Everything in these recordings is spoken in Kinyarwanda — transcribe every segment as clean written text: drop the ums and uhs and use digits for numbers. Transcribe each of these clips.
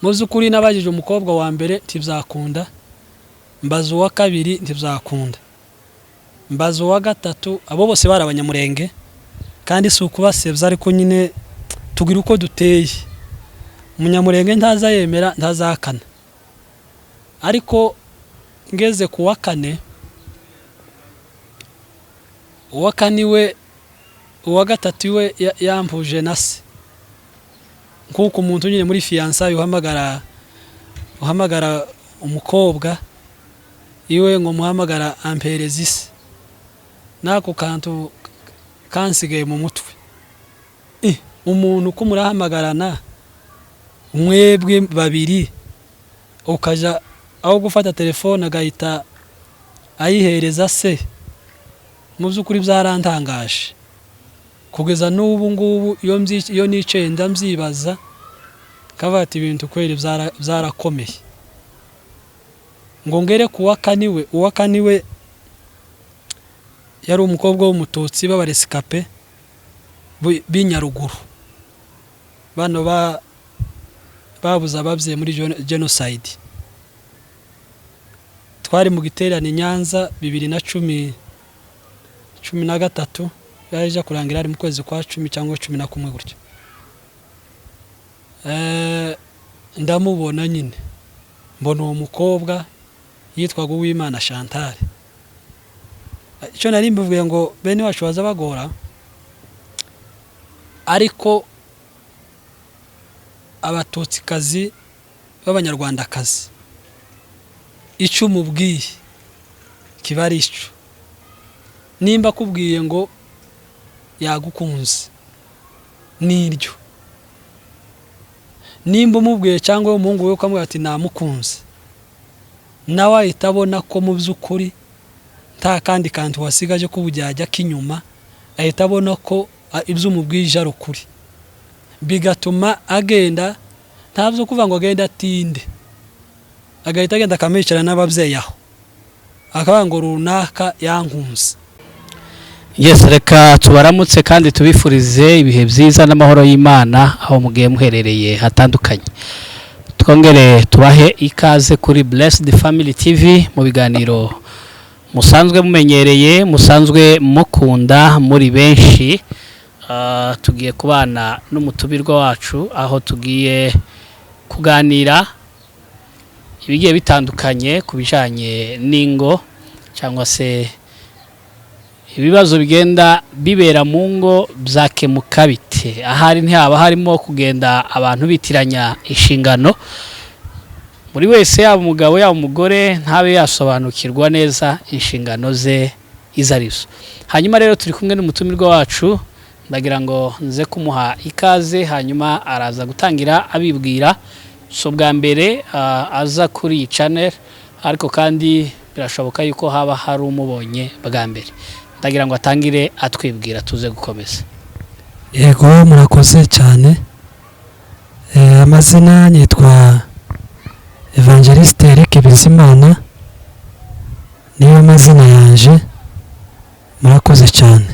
muzi ukuri nabajije umukobwa wa mbere ntibyakunda, mbaza uwa kabiri ntibyakunda, mbaza uwa gatatu, abo bose bari abanyamurenge kandi si ukubasebya ariko nyine tugira uko duteye. Umunyamurenge ntaza yemera ntazakana, ariko ngeze ku wa kane, uwa kane we, uwa gatatu we yampuje na se, nkuko umuntu nyine muri fiança uhamagara umukobwa iwe ngo muhamagara ampereza isi. Nako kantu kansigaye mu mutwe, umuntu ko murahamagarana umwebwe babiri ukaja aho gufata telefone agahita ayihereza se, mu by'ukuri byarantangaje. Kugeza n'ubu ngubu iyo nicaye ndamzibaza kavati ibintu kweli byarakomeye. Ngo ngere ku wa kane we yari umukobwa w'umututsi b'abaresikape b'inyaruguru, bano babuza ababyeyi muri genocide. Twari mu giterane Nyanza 2013, yaje kurangira ari mu kwezi kwa 10 cyangwa 11 gutyo. Ndamubona nyine, mbona uwo mukobwa yitwaga Uwimana Chantal. Icyo nari mbivuye ngo bene wacu baza bagora, ariko abatutsikazi b'abanyarwandakazi icyo umubwiye kiba ari icyo. Nimba kubwiye ngo yagukunze niryo, nimba umubwiye cyangwa umuhungu we ukamubwira ati namukunze, nawe ahita abona ko mu by'ukuri nta kandi kantu wasigaje ko bujyajya k'inyuma, ahita abona ko ibyo umubwije ari ukuri, bigatuma agenda ntabyo kuvuga ngo agenda atinde, agahita agenda akamicara n'ababyeyi aho akavuga ngo runaka yankunze. Yes, reka tubaramutse kandi tubifurize ibihe byiza n'amahoro y'Imana aho mugiye muherereye hatandukanye. Twongere tubahe ikaze kuri Blessed Family TV mu biganiro musanzwe mumenyereye, musanzwe mukunda muri benshi. Tugiye kubana n'umutubirwa wacu aho tugiye kuganira ibigiye bitandukanye kubijanye n'ingo cyangwa se ibibazo bigenda bibera mu ngo byakemuka bite. Ahari ntihaba harimo kugenda abantu bitiranya inshingano, muri wese yaba umugabo yaba umugore ntabe yasobanukirwa neza inshingano ze izarizo. Hanyuma rero turi kumwe n'umutumirwa wacu, ndagira ngo nze kumuha ikaze, hanyuma araza gutangira abibwira. So bwa mbere aza kuri iyi channel, ariko kandi birashoboka yuko haba hari umubonye bwa mbere. Ndagira ngo atangire atwibwira tuze gukomeza. Yego, murakoze cyane. Amazina nitwa Evangeliste Eric Bizimana, niyo mazina yanje. Murakoze cyane.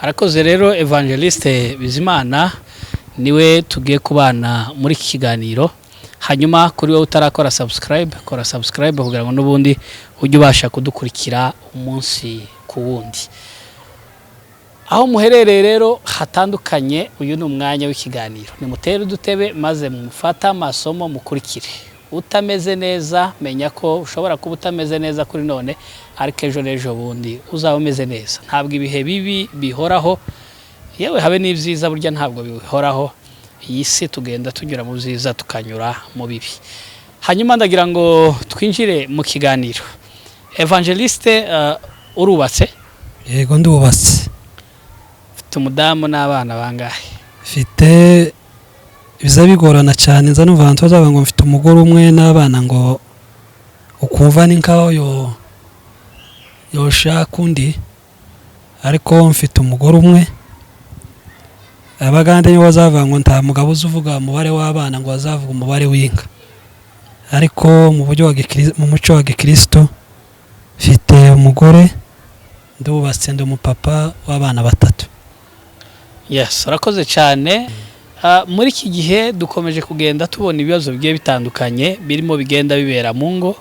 Arakoze rero Evangeliste Bizimana, niwe tugiye kubana muri iki kiganiro. Hanyuma kuri wowe utarakora subscribe, kora subscribe kugira ngo n'ubundi ujye ubasha kudukurikira umunsi kuwundi. Aho muherereye rero hatandukanye, uyu ni umwanya w'ikiganiro. Nimutere udutebe maze mufata amasomo mukurikire. Utameze neza menya ko ushobora kuba utameze neza kuri none, ariko ejo n'ejo bundi uzaba umeze neza. Ntabwo ibihe bibi bihoraho, yewe habe n'ibyiza burya ntabwo bihoraho. Iyi si tugenda tunyura mu byiza tukanyura mu bibi. Hanyuma ndagira ngo twinjire mu kiganiro. Evangeliste, urubatse? Yego, ndubatse. Mfite umudamu n'abana bangahe? Mfite biza bigorana cyane, nza numva abantu bazavuga ngo mfite umugore umwe n'abana, ngo ukumva ni nkaho yoshaka undi, ariko mfite umugore umwe. Abagande nibo bazavuga ngo nta mugabo uzuvuga umubare w'abana, ngo bazavuga umubare w'inka, ariko mu muco wa Gikristo mfite umugore, ndubatse, ndi umupapa w'abana 3. Yes, urakoze cyane. muri iki gihe dukomeje kugenda tubona ibibazo bigiye bitandukanye birimo bigenda bibera mu ngo,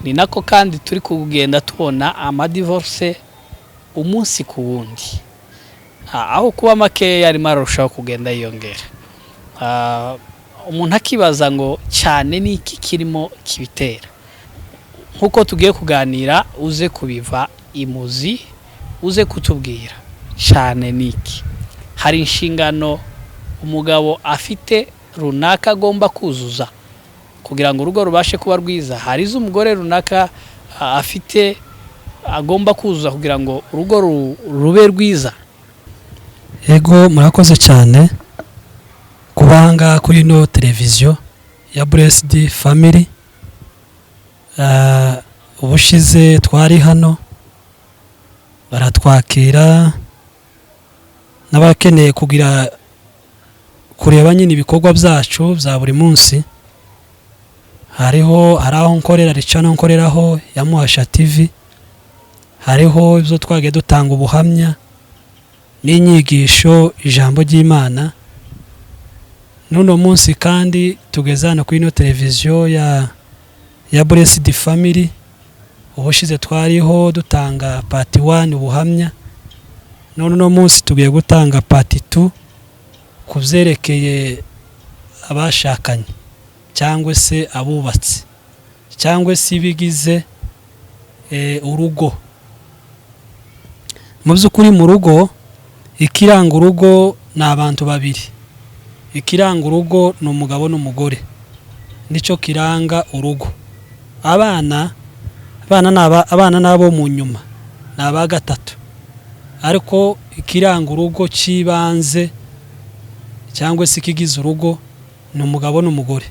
ni nako kandi turi kugenda tubona amadivorce umunsi ku wundi, aho kuba makeya arimo ararushaho kugenda yiyongera. Umuntu akibaza ngo cyane ni iki kirimo kibitera. Nkuko tugiye kuganira uze kubiva imuzi, uze kutubwira cyane ni iki. Hari inshingano umugabo afite runaka agomba kuzuza kugira ngo urugo rubashe kuba rwiza. Hari iz'umugore runaka afite agomba kuzuza kugira ngo urugo rube rwiza. Yego, murakoze cyane kubanga kuri no televiziyo ya Blessed Family. Ubushize twari hano baratwakira n'abakeneye kugira kureba nyine ibikorwa byacu bya buri munsi. Hari aho nkorera ricano nkoreraho Yamuhasha TV, hariho ibyo twagiye dutanga ubuhamya n'inyigisho ijambo ry'Imana. Nuno munsi kandi tugezana kuri no televiziyo ya Blessed Family. Ubushize twariho dutanga part 1 ubuhamya, none no munsi tugiye gutanga part 2 kuvyerekeye abashakanye cyangwa se abubatsi cyangwa se bigize urugo. Mu by'ukuri mu rugo, ikiranga urugo ni abantu babiri. Ikiranga urugo ni umugabo n'umugore, nico kiranga urugo. Abana nabo mu nyuma naba gatatu, ariko ikiranga urugo cibanze cyangwa se kigize urugo ni umugabo n'umugore.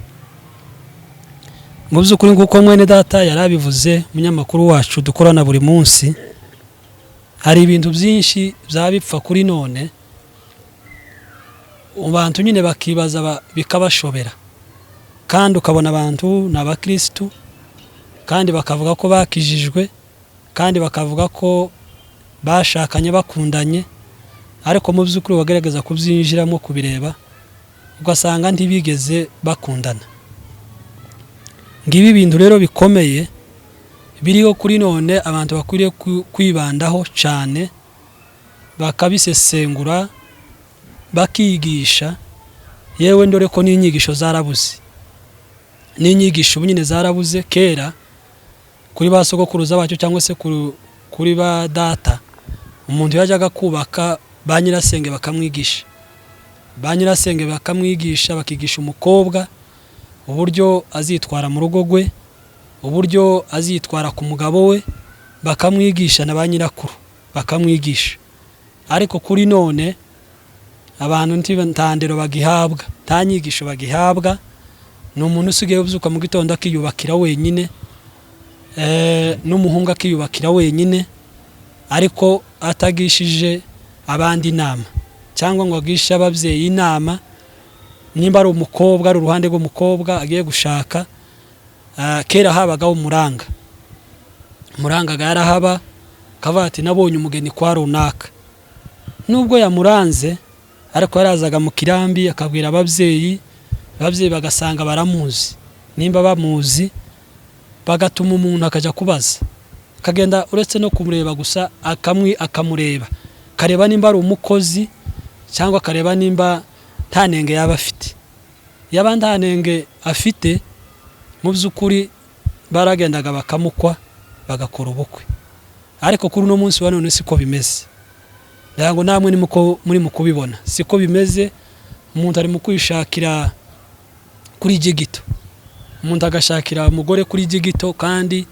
Mu by'ukuri nguko mwene data yarabivuze, munyamakuru wacu dukorana buri munsi, hari ibintu byinshi byabipfa kuri none abantu nyine bakibaza bikabashobera, kandi ukabona abantu n'abakristo kandi bakavuga ko bakijijwe, kandi bakavuga ko bashakanye bakundanye, ariko mu by'ukuri bagerageza kubyinjiramo kubireba ugasanga ntibigeze bakundana. Ngibi bintu rero bikomeye biriho kuri none abantu bakwiriye kwibandaho cyane, bakabisesengura, bakigisha. Yewe ndore ko n'inyigisho zarabuze, n'inyigisho nyine zarabuze. Kera kuri ba sogokuruza bacu cyangwa se kuri ba data, umuntu yajyaga kubaka ba nyirasenge bakamwigisha, bakigisha umukobwa uburyo azitwara mu rugo rwe, uburyo azitwara ku mugabo we, bakamwigisha na ba nyirakuru bakamwigisha. Ariko kuri none abantu ntibantandero bagihabwa, nta nyigisho bagihabwa. Ni umuntu usigaye ubyuka mu gitondo akiyubakira wenyine, n'umuhungu akiyubakira wenyine, ariko atagishije abandi inama cyangwa ngo agishe ababyeyi inama. Nimba ari umukobwa, ari uruhande rw'umukobwa agiye gushaka, kera habagaho umuranga yarahaba, kavuga ati nabonye umugeni kwa runaka. Nubwo yamuranze, ariko yarazaga mu kirambi akabwira ababyeyi bagasanga baramuzi. Nimba bamuzi, bagatuma umuntu akajya kubaza, akagenda uretse no kumureba gusa akamureba, kareba nimba ari umukozi cyangwa kareba nimba nta nenge yaba afite. Yaba nta nenge afite, mu by'ukuri baragendaga bakamukwa bagakora ubukwe. Ariko kuri uno munsi wa none siko bimeze. Ndago namwe muri mu kubibona siko bimeze. Umuntu ari mu kwishakira kuri jigito, umuntu agashakira umugore kuri jigito, kandi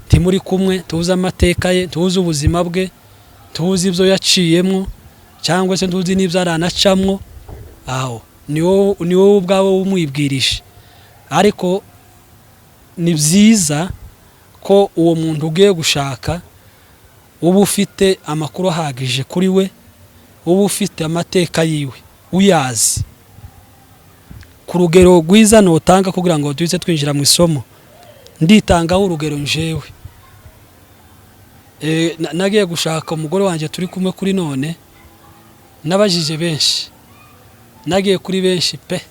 timuri kumwe, tuzi amateka ye, tuzi ubuzima bwe, tuzi ibyo yaciyemo cyangwa se tuzi n'ibyo aranacamwo. Aho ni wowe ubwawe umwibwirisha. Ariko ni byiza ko uwo muntu ugiye gushaka uba ufite amakuru ahagije kuri we, uba ufite amateka yiwe uyazi. Ku rugero rwiza notanga kugira ngo duhise twinjira mu isomo, nditangaho urugero njewe. Nagiye gushaka umugore wanjye turi kumwe kuri none, nabajije benshi nagiye kuri benshi pe,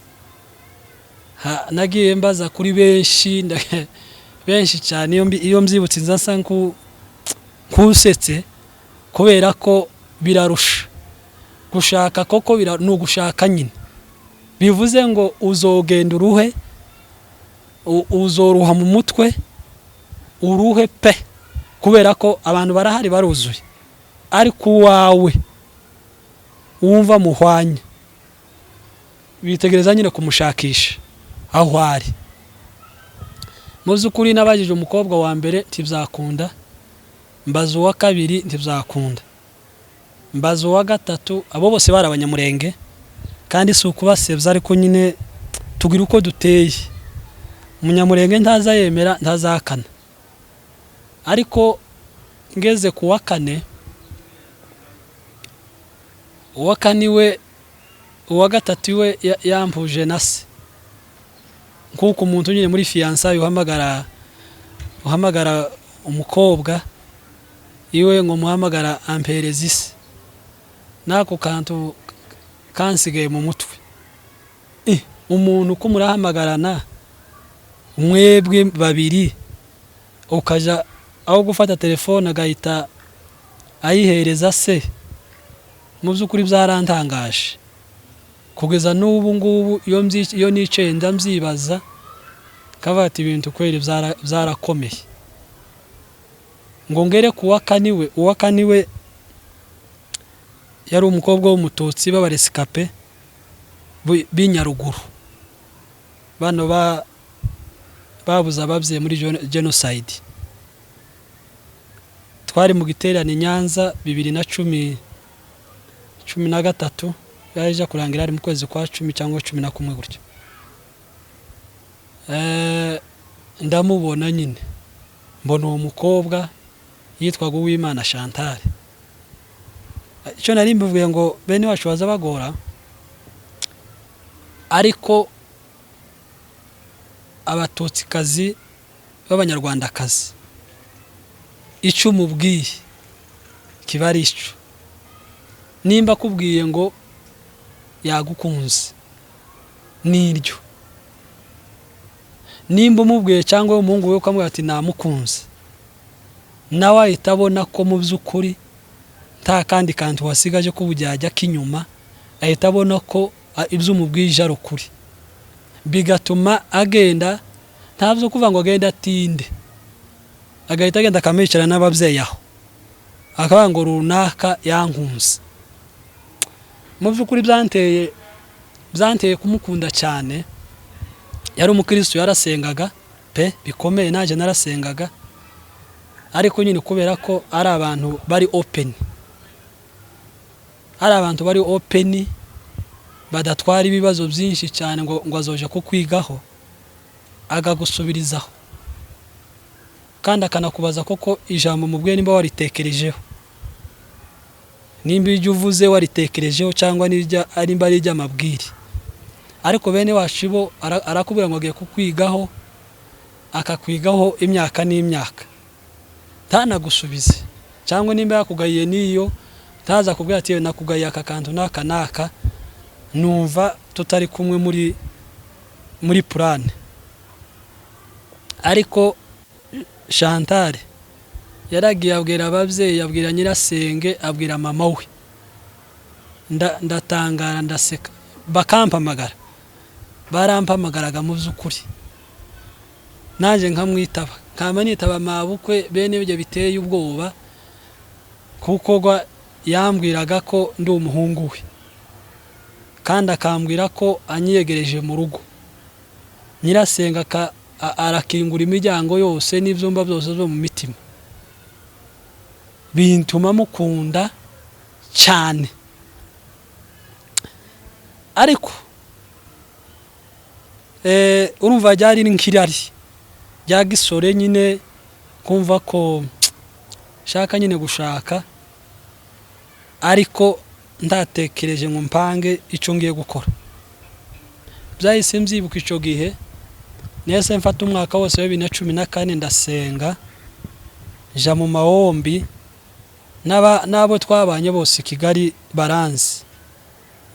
nagiye mbaza kuri benshi benshi cyane, iyo mbyibutse nzasa nkusetse kubera ko birarusha gushaka koko ni ugushaka nyine, bivuze ngo uzogenda uruhe, uzoruha mu mutwe uruhe pe, kubera ko abantu barahari baruzuye, ariko uwawe wumva muhwanye bitegereza nyine kumushakisha aho ari. Mu by'ukuri nabajije umukobwa wa mbere ntibzakunda, mbaza uwa kabiri ntibzakunda, mbaza uwa gatatu, abo bose bari abanyamurenge kandi si ukubasebya, ariko nyine tugira uko duteye. Umunyamurenge ntaza yemera ntazakana, ariko ngeze ku wa kane, uwa kane we, uwa gatatu we yampuje na se, nkuko umuntu nyine muri fiançailles uhamagara umukobwa iwe ngo muhamagara ampereza isi, nako kantu kansigaye mu mutwe. Umuntu kumurahamagarana mwebwe babiri, ukaja aho gufata telefone agahita ayihereza se, mu by'ukuri byarantangaje kugeza n'ubu ngubu. Iyo nicaye ndamzibaza kavati ibintu kweri byarakomeye. Ngo ngere ku wa kane we, uwa kane we yari umukobwa w'umututsi b'abaresikape b'inyaruguru, bano babuze ababyeyi muri genocide. Twari mu giterane Nyanza 2013, yaje kurangira ari mu kwezi kwa 10 cyangwa 11 gutyo. Ndamubona nyine, mbona uwo mukobwa yitwaga Uwimana Chantal. Icyo nari mbivuye ngo bene wacu baza bagora, ariko abatutsikazi b'abanyarwandakazi icyo umubwiye kiba ari icyo. Nimba kubwiye ngo yagukunze niryo, nimba umubwiye cyangwa umuhungu we ukamubwira ati namukunze, nawe ahita abona ko mu by'ukuri nta kandi kantu wasigaje ko bujyajya kinyuma, ahita abona ko ibyo umubwije ari ukuri, bigatuma agenda ntabyo kuvuga ngo agenda atinde, agahita agenda akamwicara n'ababyeyi aho akavuga ngo runaka yankunze. Mu by'ukuri byanteye kumukunda cyane. Yari umukristo, yarasengaga pe bikomeye, naje narasengaga, ariko nyine kubera ko ari abantu bari open, badatwara ibibazo byinshi cyane ngo azoje kukwigaho, agagusubirizaho kandi akanakubaza koko ijambo mubwiye nimba waritekerejeho, nimba ibyo uvuze waritekerejeho cyangwa nimba ari iby'amabwire. Ariko bene wacu bo arakubwira ngo agiye kukwigaho, akakwigaho imyaka n'imyaka ntanagusubize, cyangwa nimba yakugayiye Niyo ntaza kubwira ati nakugayiye aka kantu naka, numva tutari kumwe muri plan. Ariko Chantal yaragiye abwira ababyeyi, abwira nyirasenge, abwira mama we. Ndatangara ndaseka, bakampamagara, barampamagaraga mu by'ukuri, naje nkamwitaba, nkama nitaba mabukwe bene ibyo biteye ubwoba, kuko yambwiraga ko ndi umuhungu we kandi akambwira ko anyiyegereje mu rugo. Nyirasenga arakingura imiryango yose n'ibyumba byose byo mu mitima, bintuma mukunda cyane. Ariko urumva ryari nk'irari rya gisore nyine, kumva ko shaka nyine gushaka, ariko ndatekereje ngo mpange icyo ngiye gukora. Byahise mbyibuka icyo gihe, nese mfata umwaka wose wa 2014 ndasenga, ja mu mahombi, nabo twabanye bose Kigali baranzi,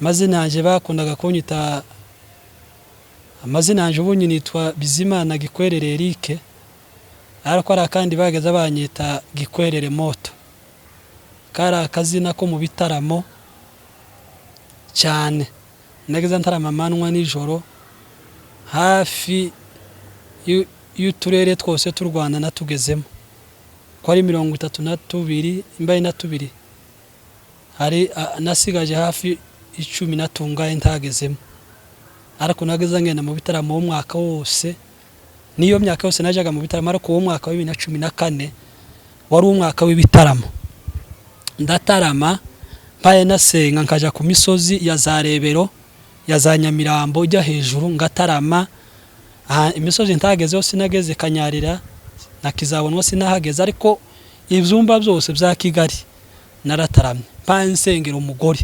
amazina yanjye bakundaga kunyita amazina yanjye ubu nitwa Bizimana Gikwerere Eric, ariko ari akandi bageze banyita Gikwerere Moto, kari akazina ko mu bitaramo cyane. Nageze ntarama amanywa nijoro hafi y'uturere twose t'u Rwanda natugezemo, ko ari 32 imbaye na 2 hari nasigaje hafi 10 natungaye ntagezemo, ariko nageze ngenda mu bitaramo umwaka wose. Niyo myaka yose najaga mu bitaramo, ariko uwo mwaka wa 2014 wari umwaka w'ibitaramo. Ndatarama mpaye nasenga nkaja ku misozi ya za Rebero, ya za Nyamirambo ujya hejuru ngatarama. Imisozi ntagezeho, sinageze Kanyarira na Kizabonwa sinahageze, ariko ivyumba byose bya Kigali narataramye mpaye nsengera umugore.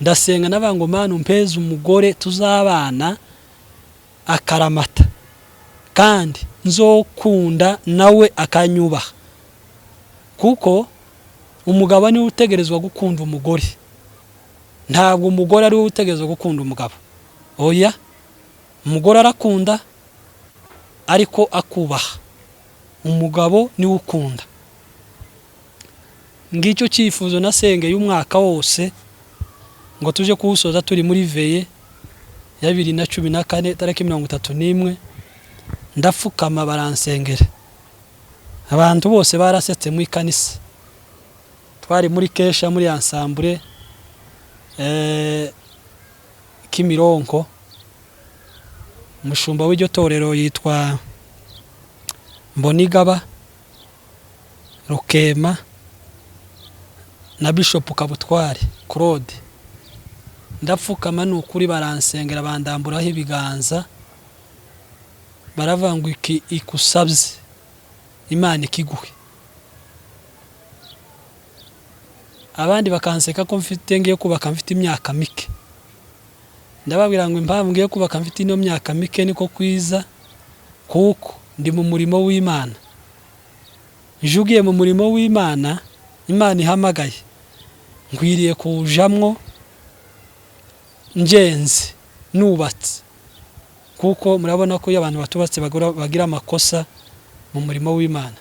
Ndasenga nabango Mana umpeze umugore tuzabana akaramata, kandi nzokunda nawe akanyubaha, kuko umugabo ni utegerezwa gukunda umugore, ntabwo umugore ari utegerezwa gukunda umugabo. Oya, umugore arakunda ariko akubaha, umugabo ni ukunda. Ngicyo cyifuzo nasengeye umwaka wose ngo tuje kuwusoza turi muri veye ya 2014 tariki 31. Ndafukama baransengera, abantu bose barasetse mu ikanisa. Twari muri kesha muri ensemble Kimironko. Umushumba w'iryo torero yitwa Mbonigaba Rukema na Bishop Kabutwari Claude. Ndapfukama n'ukuri baransengera bandamburaho ibiganza, baravuga iki ikusabye Imana ikiguhe. Abandi bakanseka ko mfite ngiye kubaka mfite imyaka mike. Ndababwira ngo impamvu ngiye kubaka mfite ino myaka mike niko kwiza, kuko ndi mu murimo w'Imana. Njugiye mu murimo w'Imana, Imana ihamagaye, ngwiriye kujamwo ngenzi nubatse, kuko murabona ko abantu batubatse bagira amakosa mu murimo w'Imana.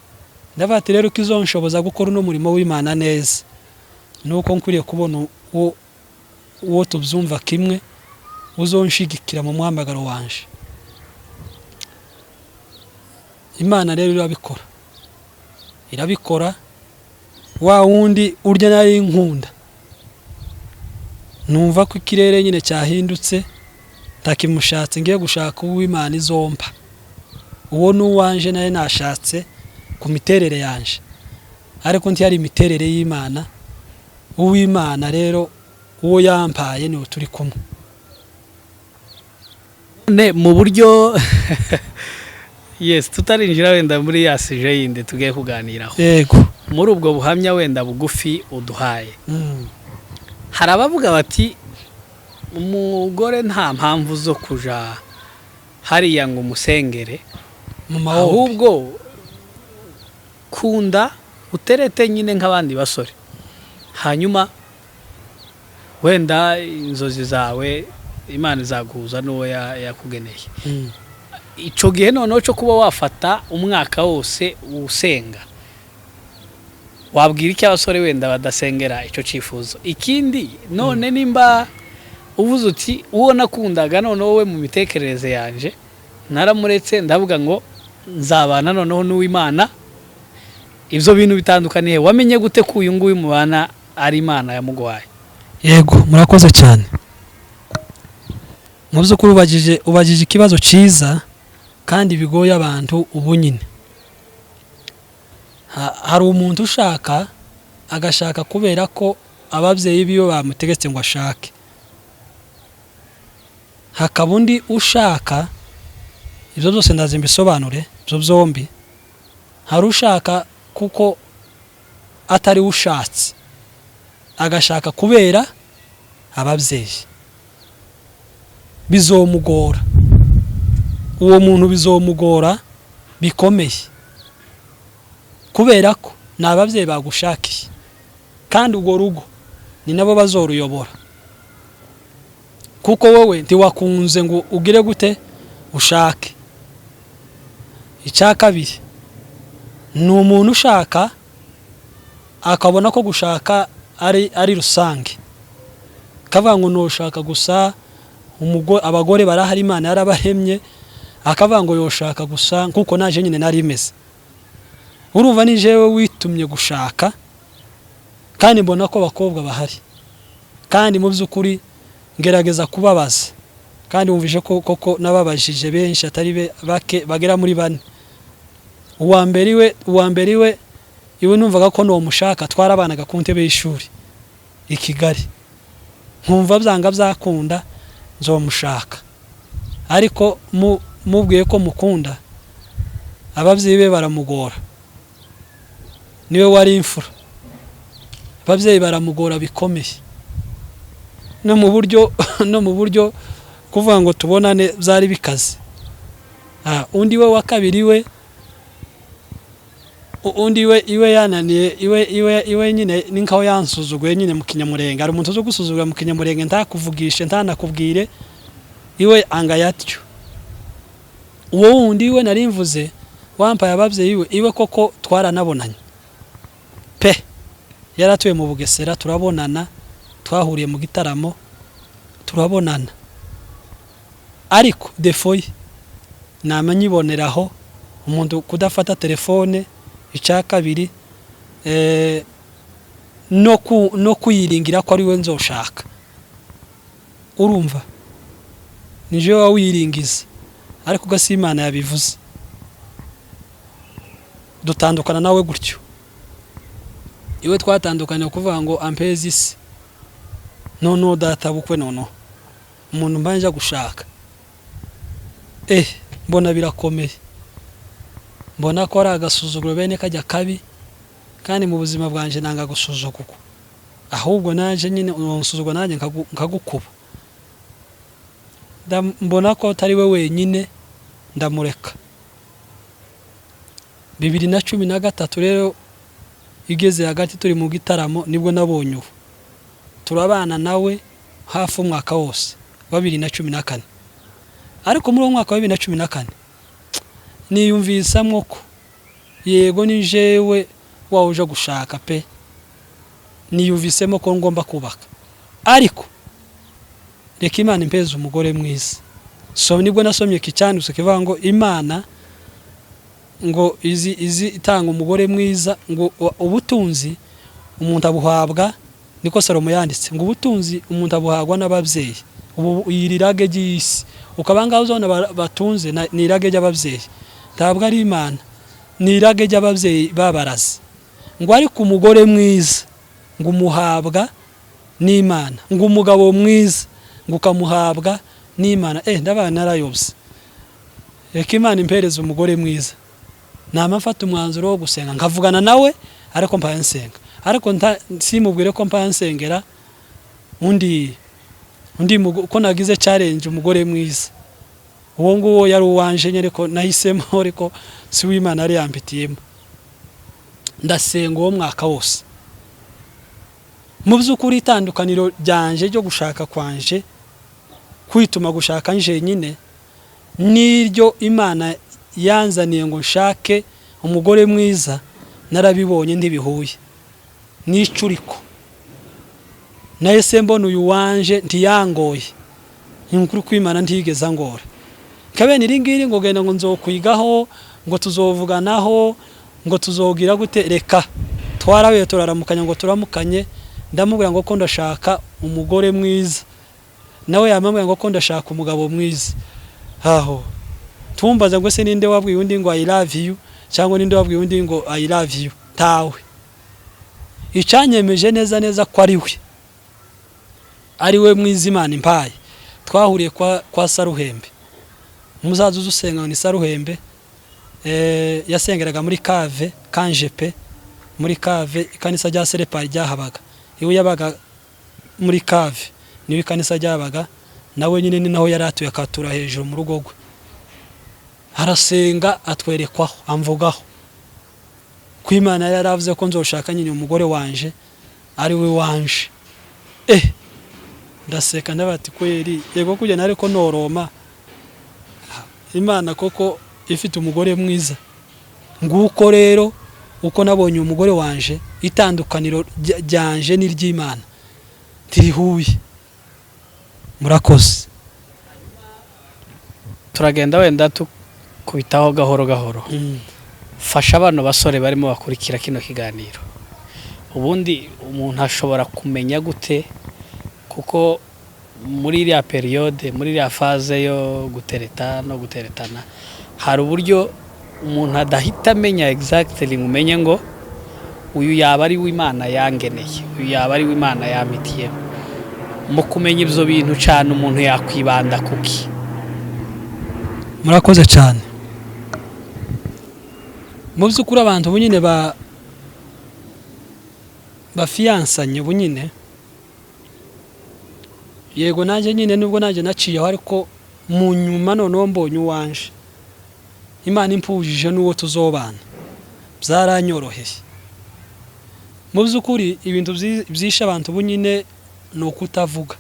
Ndabati rero ko izonshoboza gukora no murimo w'Imana neza, nuko nkwiriye kubona uwo tubyumva kimwe uzonshigikira mu mwambagaro wanje. Imana rero irabikora wa wundi urya nari nkunda, numva ko ikirere nyine cyahindutse, takimushatse ngiye gushaka uw'Imana izompa. Uwo nuwanje naye nashatse ku miterere yanje, ariko nti yari imiterere y'Imana. Uw'Imana rero uwo yampaye ni turi kumwe. Mu buryo yes, tutarinjira wenda muri yasije yinde tugiye kuganiraho. Yego. Muri ubwo buhamya wenda bugufi uduhaye, hari abavuga bati umugore nta mpamvu zo kuja hariya ngo umusengere, ahubwo kunda uterete nyine nk'abandi basore, hanyuma wenda inzozi zawe Imana izaguhuza n'uwo yakugeneye. Ico gihe noneho cyo kuba wafata umwaka wose usenga, wabwira iki abasore wenda badasengera icyo cyifuzo? Ikindi none nimba uvuze uti uwo nakundaga none wowe mu mitekerereze yanje naramuretse, ndavuga ngo nzabana noneho n'uw'Imana, ibyo bintu bitandukaniye, wamenye gute ko uyu nguyu mubana ari Imana yamuguhaye? Yego, murakoze cyane. Mu by'ukuri ubagije ikibazo cyiza kandi bigoye abantu ubu nyine. Hari umuntu ushaka agashaka kubera ko ababyeyi biyo bamutegetse ngo ashake, hakaba undi ushaka, ibyo byose ndaze mbisobanure ibyo byombi. Hari ushaka kuko atari ushatse, agashaka kubera ababyeyi, bizomugora. Uwo muntu bizomugora bikomeye, kubera ko n'ababyeyi bagushakiye, kandi ubwo rugo ni nabo bazoruyobora. kuko wowe ntiwakunze ngo ugire gute ushake. Icya kabiri ni umuntu ushaka akabona ko gushaka ari rusange, kavuga ngo nushaka gusa abagore barahari Imana yarabahemye, akavuga ngo yoshaka gusa nkuko naje nyine nari imeze. Urumva ni jewe witumye gushaka, kandi mbona ko bakobwa bahari, kandi mu by'ukuri ngerageza kubabaza, kandi wumvise ko koko nababajije benshi atari bake bagera muri 4. Uwa mbere iwe numvaga ko no mushaka twarabanaga ku ntebe y'ishuri i Kigali, nkumva byanga byakunda nzomushaka, ariko mubwiye ko mukunda ababyeyi be baramugora, niwe wari imfura, ababyeyi baramugora bikomeye, no mu buryo kuvuga ngo tubonane byari bikaze. Undi we wa kabiri iwe yananiye, iwe nyine ninkaho yansuzuguye nyine mu kinyamurenge. Ari umuntu uzo gusuzugura mu kinyamurenge ntakuvugishe ntanakubwire, iwe anga yatyo. Uwo wundi we nari mvuze wampaye ababyeyi iwe koko twaranabonanye pe, yaratuye mu Bugesera turabonana, twahuriye mu gitaramo turabonana, ariko defoye namanyiboneraho umuntu kudafata telefone. Icya kabiri no kuyiringira ko ari we nzoshaka. Urumva nije wawiringiza, ariko gasi Imana yabivuze dutandukana nawe gutyo. Iwe twatandukanye kuvuga ngo ampezi isi nono data bukwe nono umuntu mbanje gushaka. Mbona birakomeye, mbona ko ari agasuzuguro bene kajya kabi, kandi mu buzima bwanje nanga gusuzugurwa, ahubwo naje nyine unsuzugwa nanjye nkagukuba. Mbona ko atari we wenyine, ndamureka. 2013 rero igeze hagati turi mu gitaramo nibwo nabonye ubu turabana nawe hafi umwaka wose wa 2014. Ariko muri umwaka wa 2014 niyumvisamo ko yego ni jewe wauje gushaka pe, niyumvisemo ko ngomba kubaka, ariko reka Imana impeze umugore mwiza. So nibwo nasomye icyanditse kivuga ngo Imana ngo izi itanga umugore mwiza, ngo ubutunzi umuntu abuhabwa, niko Salomo yanditse ngo ubutunzi umuntu abuhabwa n'ababyeyi. Ubu yirirage ry'isi ukabanga uzona batunze ni irage ry'ababyeyi, ntabwo ari Imana, ni irage ry'ababyeyi babaraze. Ngo ariko umugore mwiza ngo umuhabwa n'Imana, ngo umugabo mwiza ngo ukamuhabwa n'Imana. Ndabana narayobye, reka Imana impereze umugore mwiza. Namafata umwanzuro wo gusenga nkavugana nawe, ariko mpaye nsenga, ariko simubwire ko mpaye nsengera undi ko nagize challenge umugore mwiza. Uwo nguwo yari uwanje nyere ko nahisemo, ariko si w'Imana ari Yampitiyemo. Ndasenga uwo mwaka wose. Mu by'ukuri itandukaniro ryanje ryo gushaka kwanje kwituma gushaka nje nyine niryo Imana yanzaniye ngo nshake umugore mwiza, narabibonye ndibihuye n'icuriko. Nahise mbona uyu wanje ntiyangoye, inkuru kw'Imana ntigeze angora. Kabene iringiri ngo genda ngo nzokwigaho, ngo tuzovuganaho, ngo tuzogira gute. Reka twarabe turaramukanya ngo turamukanye, ndamubwira ngo ko ndashaka umugore mwiza, nawe yamambwira ngo ko ndashaka umugabo mwiza. Tumbaza ngo se ninde wabwiye undi ngo I love you, cyangwa ninde wabwiye undi ngo I love you? Tawe. Icanyemeje neza ko ari we mwiza Imana impaye. Twahuriye kwa Saruhembe, umuzaza uzusenga ni Saruhembe, yasengeraga muri Kave Kanjepe, muri Kave ikanisa rya Serepari ryahabaga. Iwe yabaga muri Kave, niwe ikanisa ryabaga, nawe nyine ni naho yaratuye akatura hejuru mu rugo rwe. Arasenga atwerekwaho, amvugaho ko Imana yaravuze ko nzoshaka nyine umugore wanje ari we wanje. ndaseka ndabati kweri yego kujya nari ko noroma Imana koko ifite umugore mwiza nguko rero uko nabonye umugore wanje itandukaniro ryanje n'iry'Imana tirihuye murakoze turagenda wenda tukubitaho gahoro gahoro fasha abantu basore barimo bakurikira kino kiganiro ubundi umuntu ashobora kumenya gute kuko muri iriya periode muri iriya faze yo gutereta no guteretana hari uburyo umuntu adahita amenya exactly mumenye ngo uyu yaba ari w'Imana yangeneye uyu yaba ari w'Imana yampitiyemo mu kumenya ibyo bintu cyane umuntu yakwibanda kuki murakoze cyane mu by'ukuri abantu bunyine bafiyansanye bunyine yego nanjye nyine nubwo nanjye naciyeho ariko mu nyuma noneho mbonye uwanje Imana impujije n'uwo tuzobana byaranyoroheye mu by'ukuri ibintu byishe abantu bunyine ni ukutavuga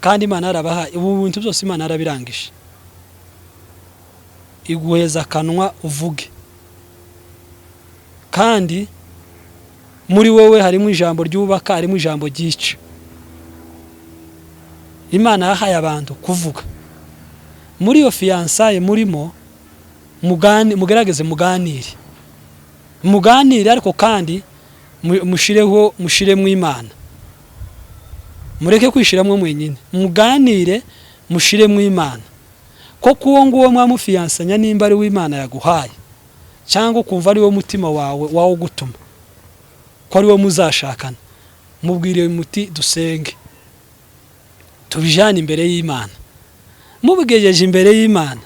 kandi Imana arabaha ubu bintu byose Imana arabirangije iguheza akanwa uvuge kandi muri wowe harimo ijambo ryubaka harimo ijambo ryica Imana yahaye abantu kuvuga muri iyo fiyansaye murimo mugerageze muganire ariko kandi mushiremo Imana mureke kwishiramo mwenyine muganire mushiremo Imana koko uwo nguwo mwamufiyansanya nimba ari w'Imana yaguhaye cyangwa kumva ari wo mutima wawe gutuma ko ari wo muzashakana mubwire muti dusenge tubijane imbere y'Imana mubigejeje imbere y'Imana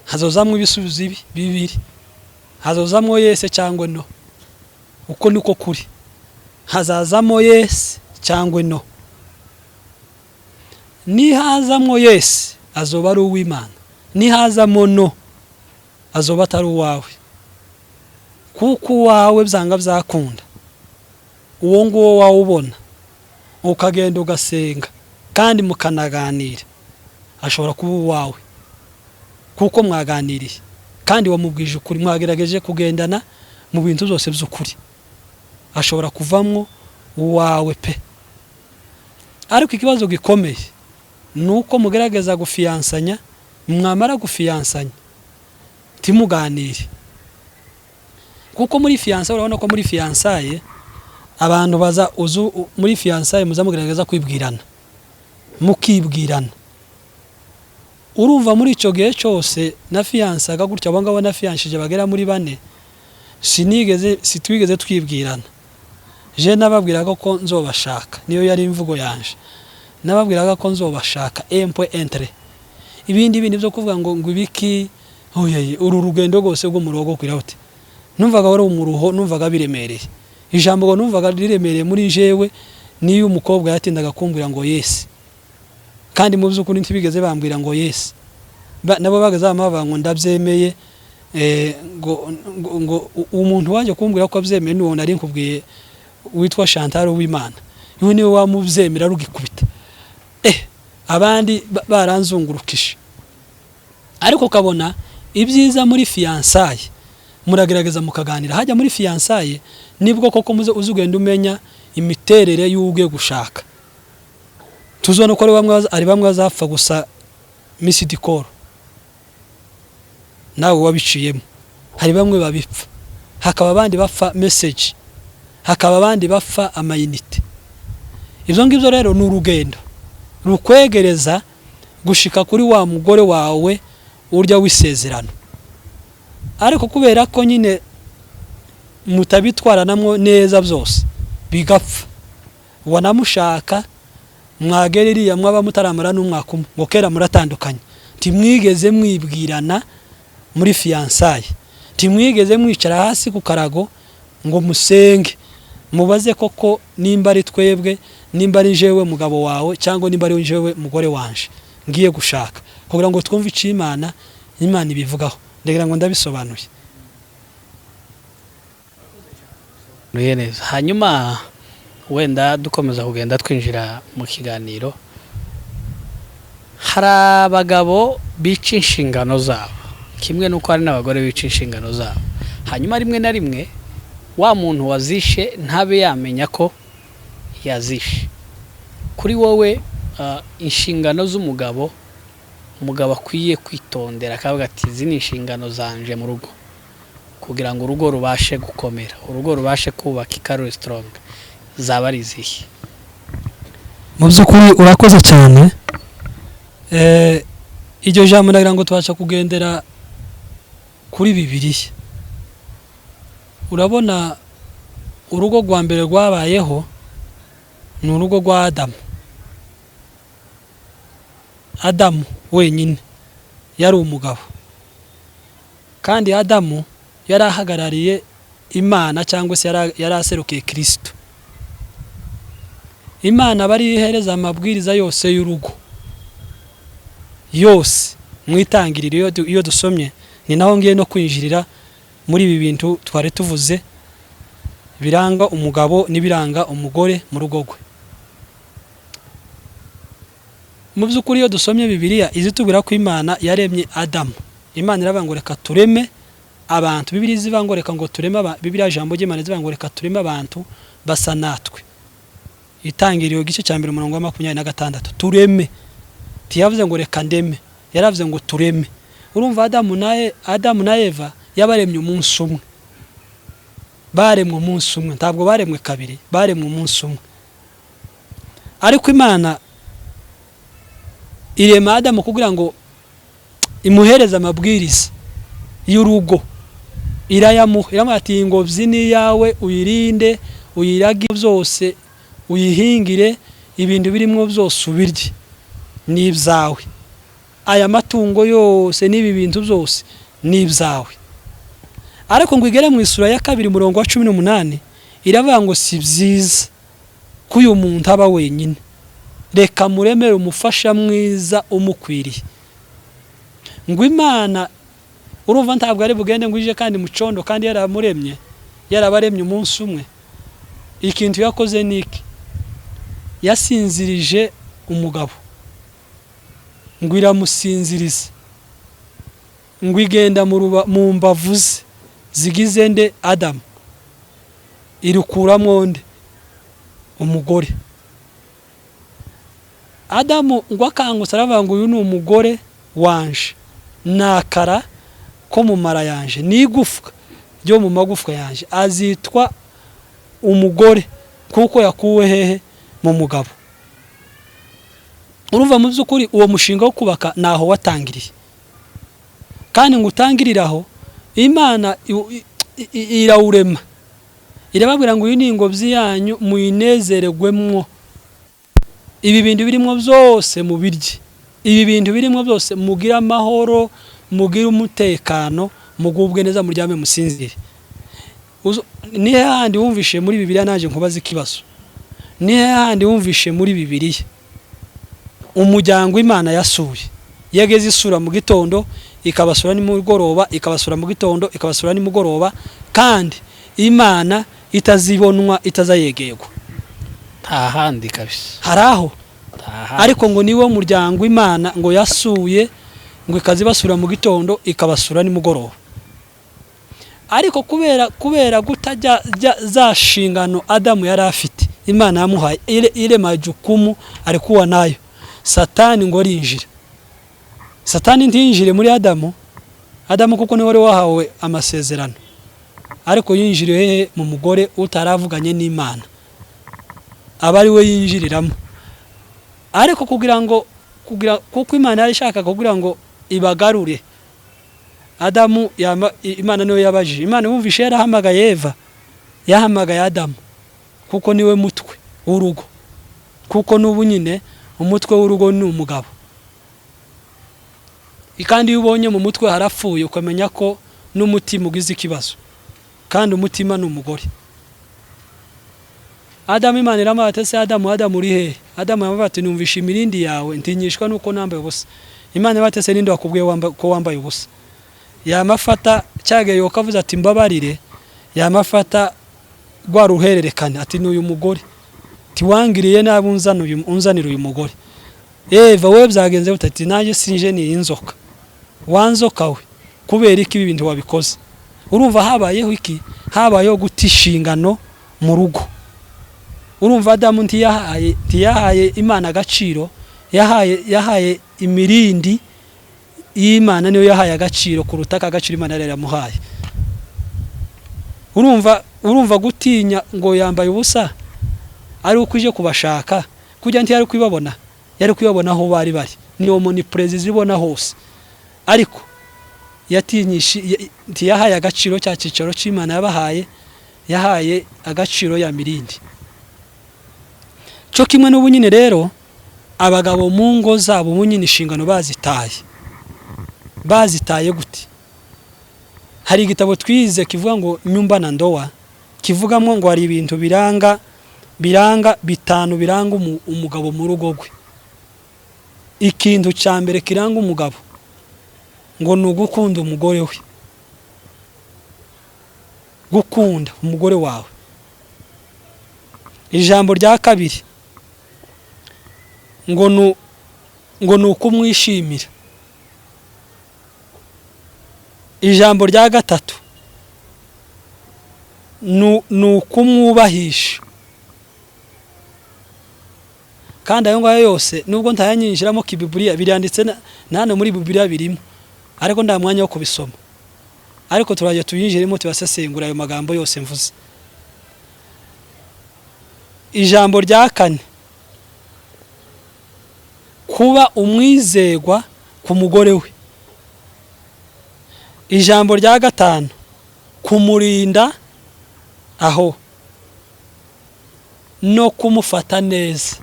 hazozamwe ibisubizo bibiri hazozamwe yese cyangwa no uko niko kuri hazazamo yese cyangwa no nihazamwo yese azoba ari uw'Imana nihazamo no azoba atari uwawe kuko uwawe byanga byakunda uwo nguwo wawubona ukagenda ugasenga kandi mukanaganira ashobora kuba uwawe kuko mwaganiriye kandi wamubwije ukuri mwagerageje kugendana mu bintu byose by'ukuri ashobora kuvamwo uwawe pe ariko ikibazo gikomeye nuko mugerageza gufiyansanya mwamara gufiyansanya timuganire kuko muri fiyansaye urabona ko muri fiyansaye abantu baza muri fiyansaye muzamugerageza kwibwirana mukibwirana urumva muri ico gihe cyose na fiyansaga gutya abangabo na fiyanshije bagera muri 4 sitwigeze twibwirana je nababwiraga ko nzobashaka niyo yari imvugo yanje nababwiraga ko nzobashaka entre ibindi bintu byo kuvuga ngo ibiki oye uru rugendo rwose rwo murogo kwirahute numvaga wari umuruho numvaga biremereye ijambo ngo numvaga riremereye muri jewe niyo umukobwa yatindaga kumbwira ngo yes kandi mu by'ukuri ntibigeze bambwira ngo yes nabo bagaza amava ngo ndabyemeye ngo umuntu waje kumbwira ko abyemeye n'uwo nari nkubwiye witwa Chantal w'Imana niwe niwe wamubyemera rugikubita abandi baranzungurukisha ariko kabona ibyiza muri fiyansaye muragerageza mukaganira hajya muri fiyansaye nibwo koko muze uzugenda umenya imiterere y'ugiye gushaka tuzona ko ari bamwe bazapfa gusa misidikoro nawe wabiciyemo hari bamwe babipfa hakaba abandi bapfa message hakaba abandi bapfa amayinite ibyo ngibyo rero ni urugendo rukwegereza gushika kuri wa mugore wawe urya wisezerano ariko kubera ko nyine mutabitwaranamwo neza byose bigapfa wanamushaka mwagereriya mwaba mutaramara n'umwaka umwe ngo kera muratandukanye timwigeze mwibwirana muri fiyansaye timwigeze mwicara hasi ku karago ngo musenge mubaze koko nimba ari twebwe nimba ari jewe mugabo wawe cyangwa nimba ari jewe mugore wanje ngiye gushaka kugira ngo twumve ici Imana ibivugaho ndagira ngo ndabisobanuye neza hanyuma wenda dukomeza kugenda twinjira mu kiganiro, hari abagabo bica inshingano zabo kimwe nuko hari n'abagore bica inshingano zabo, hanyuma rimwe na rimwe wa muntu wazishe ntabe yamenya ko yazishe. Kuri wowe inshingano z'umugabo, umugabo akwiye kwitondera akavuga ati izi ni inshingano zanje mu rugo, kugira ngo urugo rubashe gukomera, urugo rubashe kubaka ikaro strong, zaba ari izihe? Mu by'ukuri urakoze cyane. Iryo jambo ndagira ngo tubasha kugendera kuri Bibiliya. Urabona urugo rwa mbere rwabayeho ni urugo rwa Adamu. Adamu wenyine yari umugabo, kandi Adamu yari ahagarariye Imana cyangwa se yari aserukiye Kristo. Imana bari ihereza amabwiriza yose y'urugo yose mwitangiriro. Iyo dusomye ni naho ngiye no kwinjirira muri ibi bintu twari tuvuze biranga umugabo n'ibiranga umugore mu rugo rwe. Mu by'ukuri iyo dusomye Bibiliya izitubwira ko Imana yaremye Adamu. Imana iravuga ngo reka tureme abantu. Bibiliya zivuga ngo reka ngo tureme Bibiliya jambo ry'Imana zivuga ngo reka tureme abantu basa natwe. Itangiriro gice cya mbere umurongo wa 26 tureme. Tiyavuze ngo reka ndeme, yaravuze ngo tureme. Urumva Adamu na Eva yabaremye umunsi umwe, baremwe umunsi umwe, ntabwo baremwe kabiri, baremwe umunsi umwe. Ariko Imana irema Adamu kugira ngo imuhereze amabwiriza y'urugo. Iramuha ati ingobyi ni yawe, uyirinde, uyirage byose, uyihingire, ibintu birimo byose ubirye ni ibyawe. Aya matungo yose n'ibi bintu byose ni ibyawe. Ariko ngo igere mu isura ya 2 umurongo wa 18 iravuga ngo si byiza ko uyu muntu aba wenyine, reka muremere umufasha mwiza umukwiriye. Ngo Imana urumva ntabwo ari bugende ngo ije kandi mucondo, kandi yaramuremye, yarabaremye umunsi umwe. Ikintu yakoze niki, yasinzirije umugabo, ngo iramusinziriza, ngo igenda mu mbavu ze zigize nde Adamu, irukuramo nde umugore. Adamu ngo akangutse aravuga ngo uyu ni umugore wanje, nakara ko mu mara yanje, n'igufwa ryo mu magufwa yanje, azitwa umugore kuko yakuwe hehe mu mugabo. Urumva mu by'ukuri uwo mushinga wo kubaka naho watangiriye, kandi ngo utangiriraho Imana irawurema, irababwira ngo uyu ni ingobyi yanyu muyinezererwemwo, ibi bintu birimo byose mu birye, ibi bintu birimo byose mugira amahoro, mugira umutekano, mugubwe neza, muryame musinzire. Ni handi wumvishe muri Bibiliya, naje nkubaza ikibazo, ni handi wumvishe muri Bibiliya umuryango Imana yasuye yageze isura mu gitondo, ikabasura ni mugoroba, ikabasura mu gitondo, ikabasura ni mugoroba, kandi Imana itazibonwa, itazayegegwa? Nta handi kabisa haraho. Ariko ngo niwe muryango Imana ngo yasuye, ngo ikazibasura mu gitondo, ikabasura ni mugoroba. Ariko kubera gutajya za shingano Adamu yari afite, Imana yamuhaye irema jukumu arikuwa nayo, Satani ngo rinjira. Satani ntinjire muri Adamu kuko ni wari wahawe amasezerano, ariko yinjiriye mu mugore utaravuganye n'Imana, abari we yinjiriramo. Ariko kuko Imana yari ishaka kugira ngo ibagarure Adamu, Imana niwe yabajije. Imana yumvishe yarahamagaye Eva, yahamagaye Adamu kuko niwe mutwe w'urugo, kuko n'ubu nyine umutwe w'urugo ni umugabo. Kandi iyo ubonye mu mutwe harapfuye, ukamenya ko n'umutima ugize ikibazo, kandi umutima ni umugore. Adamu Imana iramubwira ati Adamu uri hehe? Adamu yamubwira ati numvishe imirindi yawe, ntinyishwa nuko nambaye ubusa. Imana iramubwira ati ninde wakubwiye ko wambaye ubusa? Yamafata cyage yokavuze ati mbabarire, yamafata rwa ruhererekane ati n'uyu mugore, tiwangiriye nabi unzanira uyu mugore. Eva we byagenze utati naje sinje ni inzoka. Wanzoka we kubera iki ibintu wabikoze. Urumva habayeho iki? Habayeho gutishingano mu rugo. Urumva Adamu ntiyahaye Imana agaciro, yahaye imirindi y'Imana niyo yahaye agaciro kuruta agaciro Imana yari yamuhaye. Urumva gutinya ngo yambaye ubusa ari ukuje kubashaka kujya ntiyari kwibabona, yari kwibabona aho bari niyo omnipresence zibona hose. Ariko ntiyahaye agaciro cya cicaro cy'Imana yahaye agaciro ya mirindi. Cyo kimwe n'ubunyine rero abagabo mu ngo zabo bunyine inshingano bazitaye gute? Hari igitabo twize kivuga ngo nyumba na ndoa, kivugamo ngo hari ibintu bitanu biranga umugabo mu rugo gwe. Ikintu cya mbere kiranga umugabo ngo ni ugukunda umugore we, gukunda umugore wawe. Ijambo rya kabiri ngo ni ukumwishimira. Ijambo rya gatatu ni ukumwubahisha. Kandi ayo ngayo yose nubwo ntayanyinjiramo kibiburiya biranditse nane muri Bibiliya birimo, ariko nda mwanya wo kubisoma. Ariko turajya tuyinjiremo tubasesengura ayo magambo yose mvuze. Ijambo rya kane kuba umwizegwa ku mugore we. Ijambo rya gatanu kumurinda aho no kumufata neza.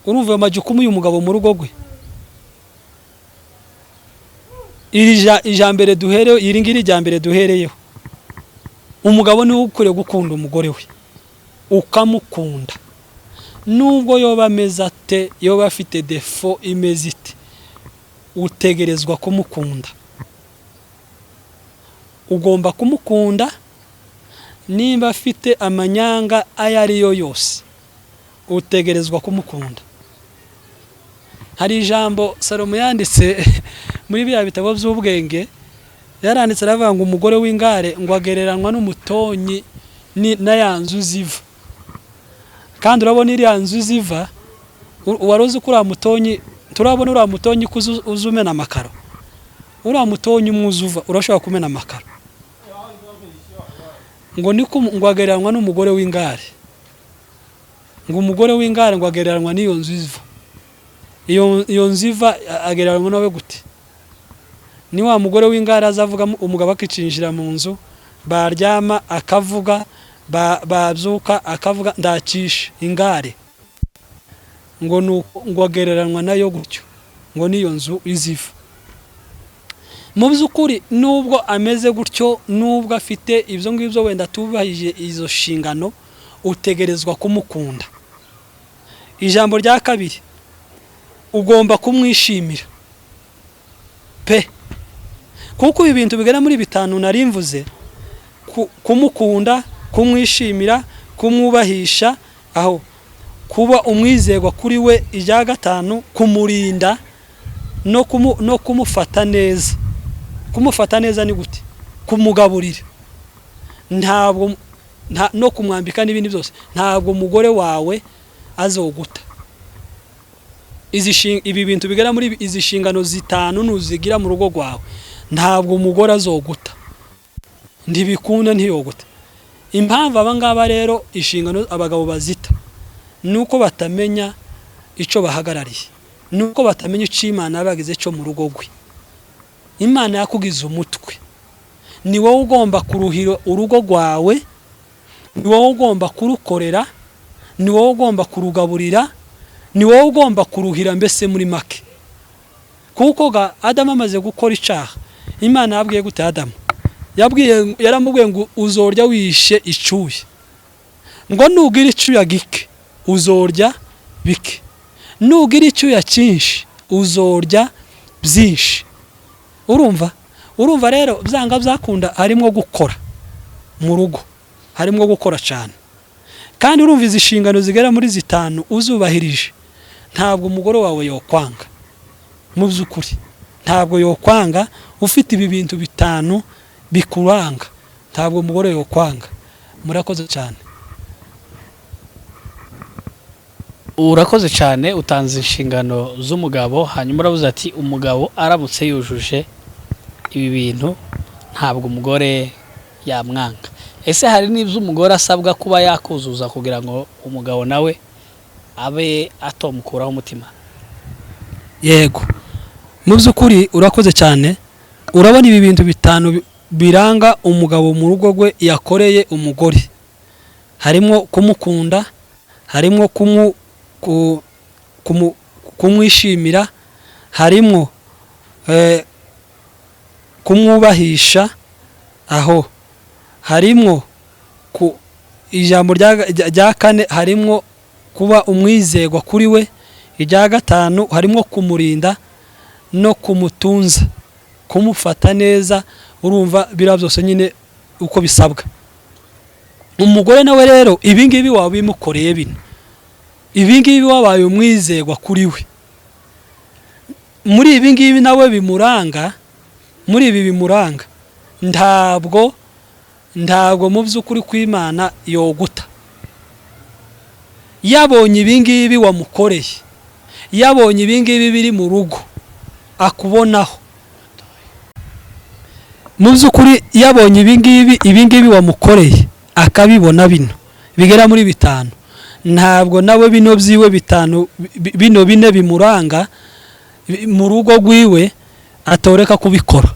Urumva amajukumu y'umugabo mu rugo gwe. Ijambere duhereyo, iringiri ijambere duhereyeho. Umugabo ni ukure gukunda umugore we, ukamukunda nubwo yoba ameze ate, yoba afite defo imeze ite, utegerezwa kumukunda. Ugomba kumukunda nimba afite amanyanga ayariyo yose, utegerezwa kumukunda. Hari ijambo Salomo yanditse muri bya bitabo by'ubwenge, yaranditse aravuga ngo umugore w'ingare ngo agereranwa n'umutonyi na yanzu ziva. Kandi urabona iri yanzu ziva, waroze kuri mutonyi, turabona uri mutonyi kuzumena amakaro. Uri mutonyi mwuzuva urashobora kumena amakaro. Ngo niko ngo agereranwa n'umugore w'ingare. Ngo umugore w'ingare ngo agereranwa n'iyo nzu ziva. Iyo nziva agereranwa nawe gute? Ni wa mugore w'ingare azavuga umugabo akicinjira mu nzu, baryama akavuga, babyuka akavuga ndacisha ingare. Ngo agereranwa nayo gutyo, ngo niyo nzu iziva. Mu by'ukuri nubwo ameze gutyo, nubwo afite ibyo ngibyo wenda tubahije izo shingano, utegerezwa kumukunda. Ijambo rya kabiri ugomba kumwishimira pe, kuko ibintu bigera muri bitanu narimvuze: kumukunda, kumwishimira, kumwubahisha, aho kuba umwizegwa kuri we. Ijya gatanu kumurinda no kumufata neza. Kumufata neza ni gute? Kumugaburira, ntabwo no kumwambika n'ibindi byose. Ntabwo umugore wawe azoguta. Ibi bintu bigera muri izi shingano zitanu nuzigira mu rugo rwawe, ntabwo umugore azoguta, ndibikunda ntiyoguta. Impamvu abangaba rero ishingano abagabo bazita nuko batamenya ico bahagarariye, nuko batamenya ico Imana yabagize cyo mu rugo gwe. Imana yakugize umutwe, ni wowe ugomba kuruhira urugo rwawe, ni wowe ugomba kurukorera, ni wowe ugomba kurugaburira, ni wowe ugomba kuruhira, mbese muri make. Kuko Adamu amaze gukora icaha, Imana yabwiye gute Adamu? Yaramubwiye ngo uzorya wishe icuye, ngo nugira icuya gike uzorya bike, nugira icuya cyinshi uzorya byinshi. Urumva rero byanga byakunda harimo gukora mu rugo, harimo gukora cyane. kandi urumva izi nshingano zigera muri zitanu uzubahirije ntabwo umugore wawe yokwanga mu by'ukuri ntabwo yokwanga ufite ibi bintu bitanu bikuranga ntabwo umugore yokwanga murakoze cyane urakoze cyane utanze inshingano z'umugabo hanyuma uravuze ati umugabo aramutse yujuje ibi bintu ntabwo umugore yamwanga ese hari n'ibyo umugore asabwa kuba yakuzuza kugira ngo umugabo nawe abe atomukuraho umutima yego mu by'ukuri urakoze cyane urabona ibi bintu bitanu biranga umugabo mu rugo rwe yakoreye umugore harimo kumukunda harimo kumwishimira harimo kumwubahisha aho harimo ijambo rya kane harimo kuba umwizerwa kuri we irya gatanu harimo kumurinda no kumutunza kumufata neza urumva bira byose nyine uko bisabwa umugore nawe rero ibingibi waba bimukoreye bino ibingibi wabaye umwizerwa kuri we muri ibingibi nawe bimuranga muri ibi bimuranga ntabwo mu by'ukuri kw'Imana yoguta yabonye ibingibi wamukoreye yabonye ibingibi biri mu rugo akubonaho mu by'ukuri yabonye ibingibi wamukoreye akabibona bino bigera muri bitanu ntabwo nawe bino byiwe bitanu bino bine bimuranga mu rugo rwiwe atoreka kubikora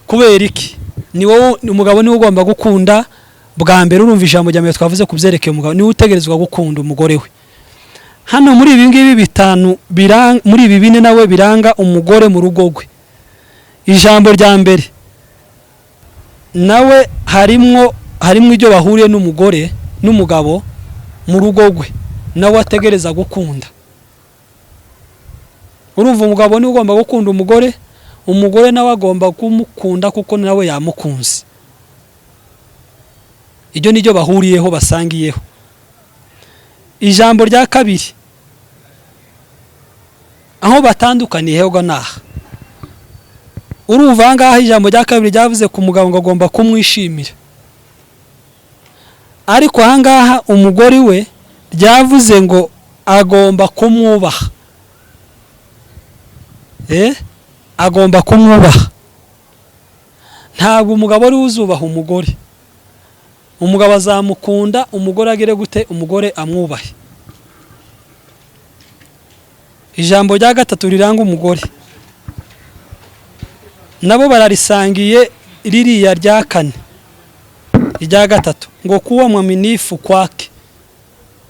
kubera iki ni wowe umugabo niwe ugomba gukunda bwa mbere urumva ijambo rya mbere twavuze kubyerekeye umugabo niwe utegerezwa gukunda umugore we hano muri ibi ngibi bitanu muri ibi bine nawe biranga umugore mu rugo rwe ijambo rya mbere nawe harimo ibyo bahuriye n'umugore n'umugabo mu rugo rwe nawe ategereza gukunda urumva umugabo niwe ugomba gukunda umugore nawe agomba kumukunda kuko nawe yamukunze ibyo nibyo bahuriyeho basangiyeho ijambo rya kabiri aho batandukaniye hego naha urumva ngaha ijambo rya kabiri ryavuze ku mugabo ngo agomba kumwishimira ariko ahangaha umugore we ryavuze ngo agomba kumwubaha agomba kumwubaha ntabwo umugabo ari uzubaha umugabo azamukunda umugore agere gute umugore amwubahe ijambo rya gatatu riranga umugore nabo bararisangiye ririya rya kane irya gatatu ngo kuba mwaminifu kwake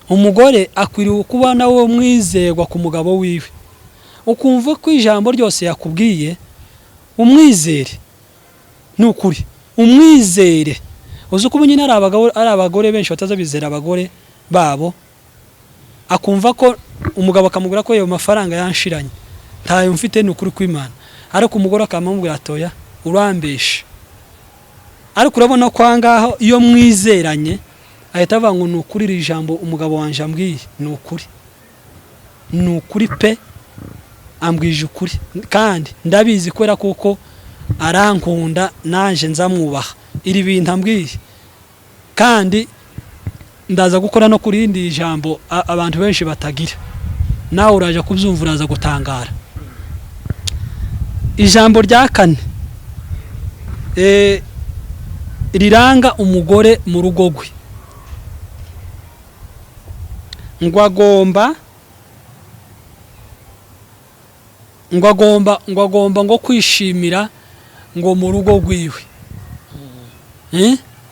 umugore akwiriye kuba nawe mwizerwa ku mugabo wiwe ukumva ko ijambo ryose yakubwiye umwizere nukuri umwizere uzi ko nyine ari abagore benshi bataza bizera abagore babo akumva ko umugabo akamubwira ko ayo mafaranga yanshiranye ntayo mfite nukuri kw'Imana ariko umugore akamubwira atoya urambesha ariko urabona ko angaho iyo mwizeranye ahita avuga ngo nukuri iri jambo umugabo wanje ambwiye nukuri pe ambwije ukuri kandi ndabizi kwera kuko arankunda nanje nzamwubaha iri bintu ambwiye kandi ndaza gukora no kuri indi jambo abantu benshi batagira nawe uraje kubyumva uraza gutangara ijambo rya kane riranga umugore mu rugo rwe ngo agomba ngo kwishimira ngo mu rugo rwiwe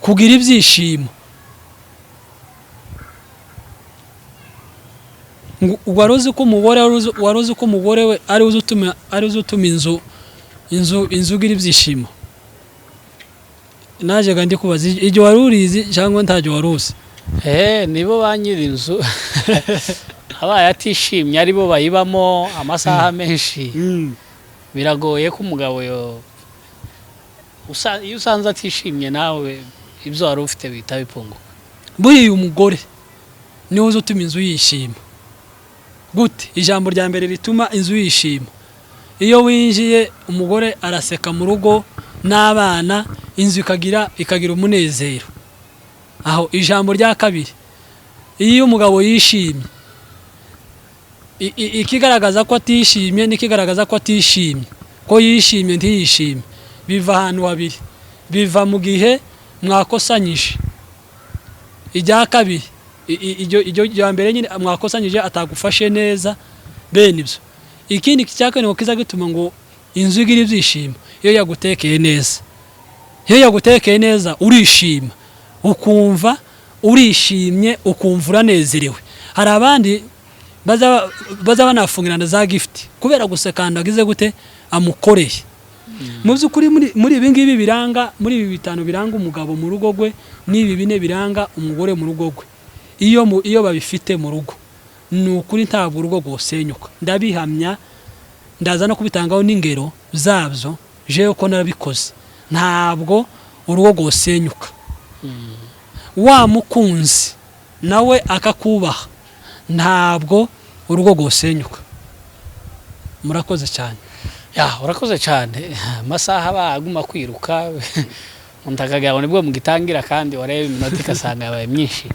kugira ibyishimo waruzi ko umugore we ari uzutuma inzu ugira ibyishimo naje gandi kubaza iryo warurizi cyangwa ntajyo waruzi nibo ba nyiri inzu abaye atishimye aribo bayibamo amasaha menshi biragoye ko umugabo iyo usanze atishimye nawe ibyo wari ufite bihita bipunguka buriya umugore niwo uzutuma inzu yishima. Gute? Ijambo rya mbere rituma inzu yishima, iyo winjiye umugore araseka mu rugo n'abana, inzu ikagira umunezero. Aho ijambo rya kabiri, iyo umugabo yishimye, ikigaragaza ko atishimye n'ikigaragaza ko atishimye, ko yishimye ntiyishimye, biva ahantu habiri. Biva mu gihe mwakosanyije. Ijya kabiri, iryo rya mbere nyine mwakosanyije atagufashe neza, bene ibyo. Ikindi cyakane ngo kiza gituma ngo inzu igira ibyishimo, iyo yagutekeye neza. Iyo yagutekeye neza urishima, ukumva urishimye, ukumva uranezerewe. Hari abandi baza banafungirana za gift kubera gusekanda agize gute amukoreye. Mu by'ukuri muri ibi ngibi biranga, muri ibi bitanu biranga umugabo mu rugo gwe, n'ibi bine biranga umugore mu rugo gwe, iyo babifite mu rugo, ni ukuri ntabwo urugo rwosenyuka. Ndabihamya, ndaza no kubitangaho n'ingero zabyo jewe ko narabikoze. Ntabwo urugo rwosenyuka. Wa mukunzi nawe akakubaha, ntabwo urugo rwosenyuka. Murakoze cyane. Urakoze cyane. Amasaha baguma kwiruka untagagabone bwo mugitangira kandi warebe iminota ikasanga yabaye myinshi.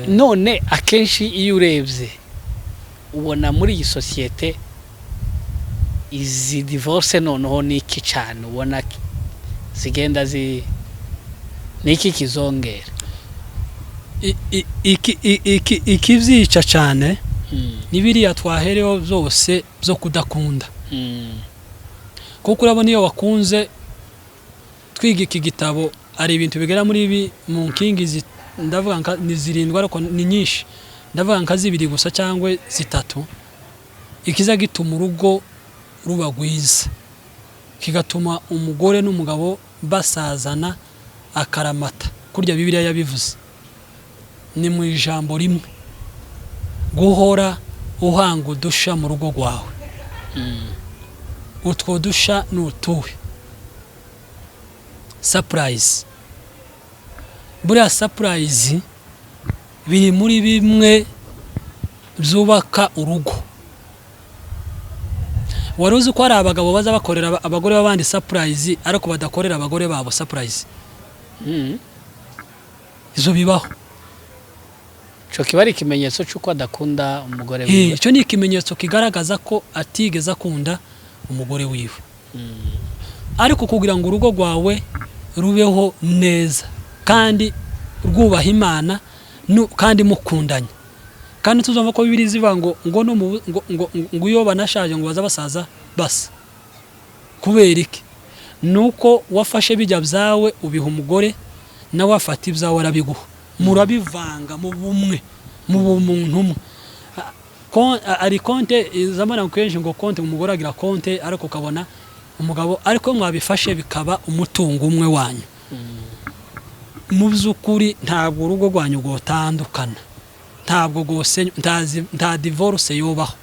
None akenshi iyo urebye ubona muri iyi societe izi divorce noneho niki cyane ubona zigenda niki kizongera? Ikivyica cyane nibiriya twahereho byose byo kudakunda. Kuko urabona iyo wakunze, twiga iki gitabo ari ibintu bigera muri ibi mu nkingi ndavuga ni zirindwa ariko ni nyinshi, ndavuga nka zibiri gusa cyangwa zitatu. Ikiza gituma urugo ruba rwiza, kigatuma umugore n'umugabo basazana akaramata, kurya Bibiliya yabivuze, ni mu ijambo rimwe: guhora uhanga udusha mu rugo rwawe. Utwo dusha n'utuwe surprise. Buriya surprise biri muri bimwe byubaka urugo. Wari uzi ko hari abagabo baza bakorera abagore b'abandi surprise ariko badakorera abagore babo surprise? Izo bibaho. Cyo kiba ari ikimenyetso cy'uko adakunda umugore wiwe. Cyo ni ikimenyetso kigaragaza ko atigeze akunda umugore wiwe. Ariko kugira ngo urugo rwawe rubeho neza kandi rwubaha Imana kandi mukundanye, kandi tuzumva ko Bibiliya zivuga ngo iyo banashaje ngo baza basaza basa. Kubera iki? Nuko wafashe bijya byawe ubiha umugore, nawe afata ibyawe arabiguha, murabivanga mu bumwe, mu bumuntu umwe. Ari konte zamana kwenje ngo konte umugore agira konte, ariko ukabona umugabo ariko mwabifashe bikaba umutungo umwe wanyu. Mu by'ukuri ntabwo urugo rwanyu rwotandukana, ntabwo rwose nta divorce yobaho.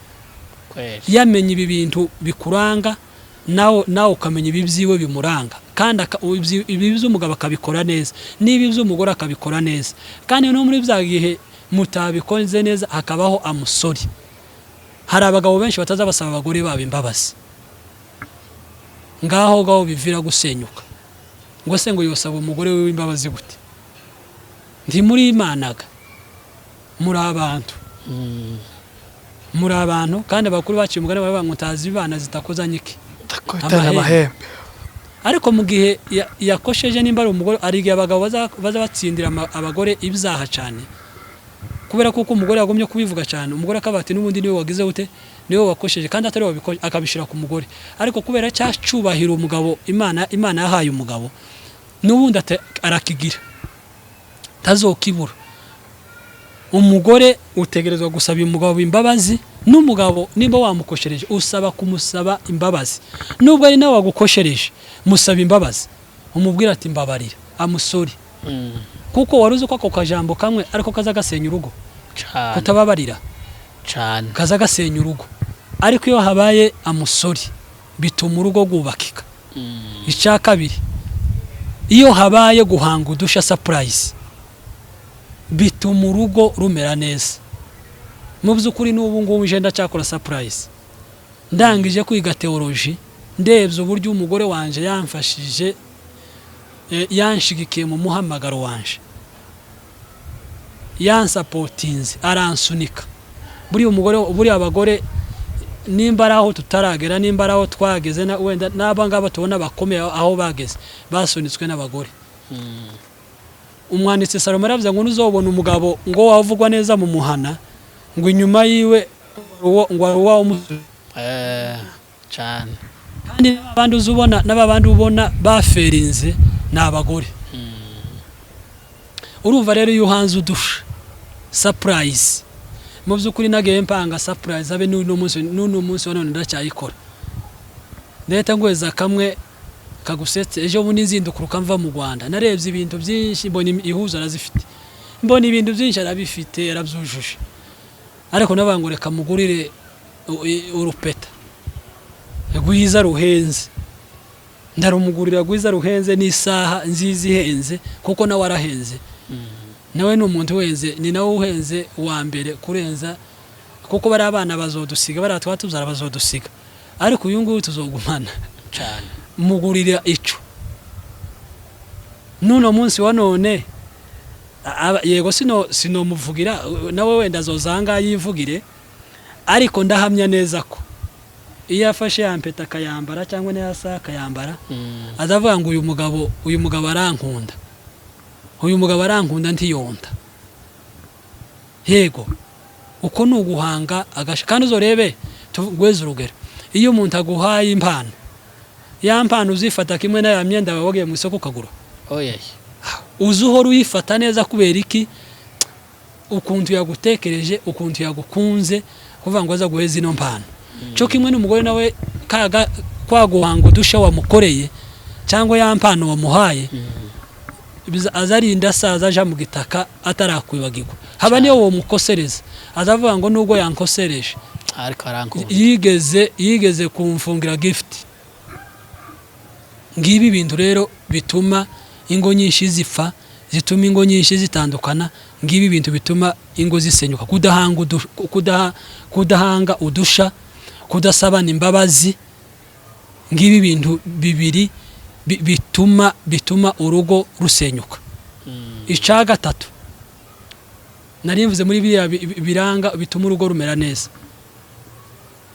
Yamenye ibi bintu bikuranga, nawe ukamenya ibi byiwe bimuranga, kandi ibi by'umugabo akabikora neza, n'ibi by'umugore akabikora neza. Kandi no muri bya gihe mutabikoze neza hakabaho amusori. Hari abagabo benshi bataza basaba abagore babo imbabazi, ngaho bivira gusenyuka. Ngo se ngo yosaba umugore we imbabazi gute? Ndi muri Imanaga, muri abantu. Muri abantu, kandi abakuru baciye umugani bavuga ngo utazi ibana zitakozanye iki amahembe. Ariko mu gihe yakosheje nimba ari umugore, ari igihe abagabo baza batsindira abagore ibyaha cyane, kubera kuko umugore yagomye kubivuga cyane. Umugore akabati n'ubundi niwe wagize ute, niwe wakosheje, kandi atari wabikoje akabishira ku mugore. Ariko kubera cyacubahira umugabo Imana yahaye umugabo, n'ubundi arakigira tazokibura. Umugore utegerezwa gusaba umugabo imbabazi, n'umugabo nimba wamukoshereje usaba kumusaba imbabazi. Nubwo ari nawe wagukoshereje, musaba imbabazi, umubwira ati mbabarira, amusori. Kuko waruzi ko ako kajambo kamwe ariko kaza gasenya urugo cyane, kutababarira cyane kaza gasenya urugo. Ariko iyo habaye amusori bituma urugo rwubakika. Icya kabiri, iyo habaye guhanga udusha surprise, bituma urugo rumera neza. Mu by'ukuri n'ubu ngubu nje ndacyakora surprise, ndangije kwiga theology, ndebye uburyo umugore wanje yamfashije, yanshigikiye mu muhamagaro wanje, yansapotinze, aransunika. Buri abagore nimba araho tutaragera, nimba araho twageze, na wenda naba ngaba tubona bakomeye aho bageze basunitswe n'abagore. Umwanditsi Salomo aravuze ngo nuzobona umugabo ngo wavugwa neza mu muhana, ngo inyuma yiwe ngo aruwa umusu cyane. Kandi abandi uzubona n'abandi ubona baferinze n'abagore. Urumva rero iyo hanze udusha surprise, mu by'ukuri nagiye mpanga surprise abe n'uno munsi wa none ndacyayikora. Ndeta ngweza kamwe kagusetse, ejo bundi nzindukuruka mva mu Rwanda, narebye ibintu byinshi, mbona ihuza arazifite, mbona ibintu byinshi arabifite, yarabyujuje. Ariko nabangoreka mugurire urupeta rwiza ruhenze, ndarumugurira rwiza ruhenze n'isaha nziza ihenze, kuko nawe arahenze. Nawe ni umuntu wenze, ni nawe uhenze wa mbere kurenza, kuko bari abana bazodusiga, bari twatuzara bazodusiga, ariko uyu nguyu tuzogumana cyane. Mugurira ico nuno munsi wa none. Yego sino muvugira nawe, wenda azozanga yivugire, ariko ndahamya neza ko iyo afashe yampeta akayambara cyangwa n'yasa akayambara, azavuga ngo uyu mugabo arankunda, uyu mugabo arankunda ntiyonda. Yego uko nuguhanga agasha. Kandi uzorebe tugweze urugero, iyo umuntu aguhaye impano, ya mpano uzifata kimwe na ya myenda wagiye mu isoko ukagura, uzuhora uyifata neza. Kubera iki? Ukuntu yagutekereje, ukuntu yagukunze, kuvuga ngo aza guheza ino mpano. Cyo kimwe n'umugore nawe kwaguhanga udusha wamukoreye cyangwa ya mpano wamuhaye, azarinda saza aja mu gitaka atarakwibagirwa. Haba niyo wo mukosereza, azavuga ngo nubwo yankosereje ariko arankunda, yigeze kumfungira gift. Ngibi bintu rero bituma ingo nyinshi zipfa, zituma ingo nyinshi zitandukana. Ngibi bintu bituma ingo zisenyuka, kudahanga udusha, kudasabana imbabazi. Ngibi bintu bibiri bituma urugo rusenyuka. Ica gatatu narimvuze muri biriya biranga bituma urugo rumera neza,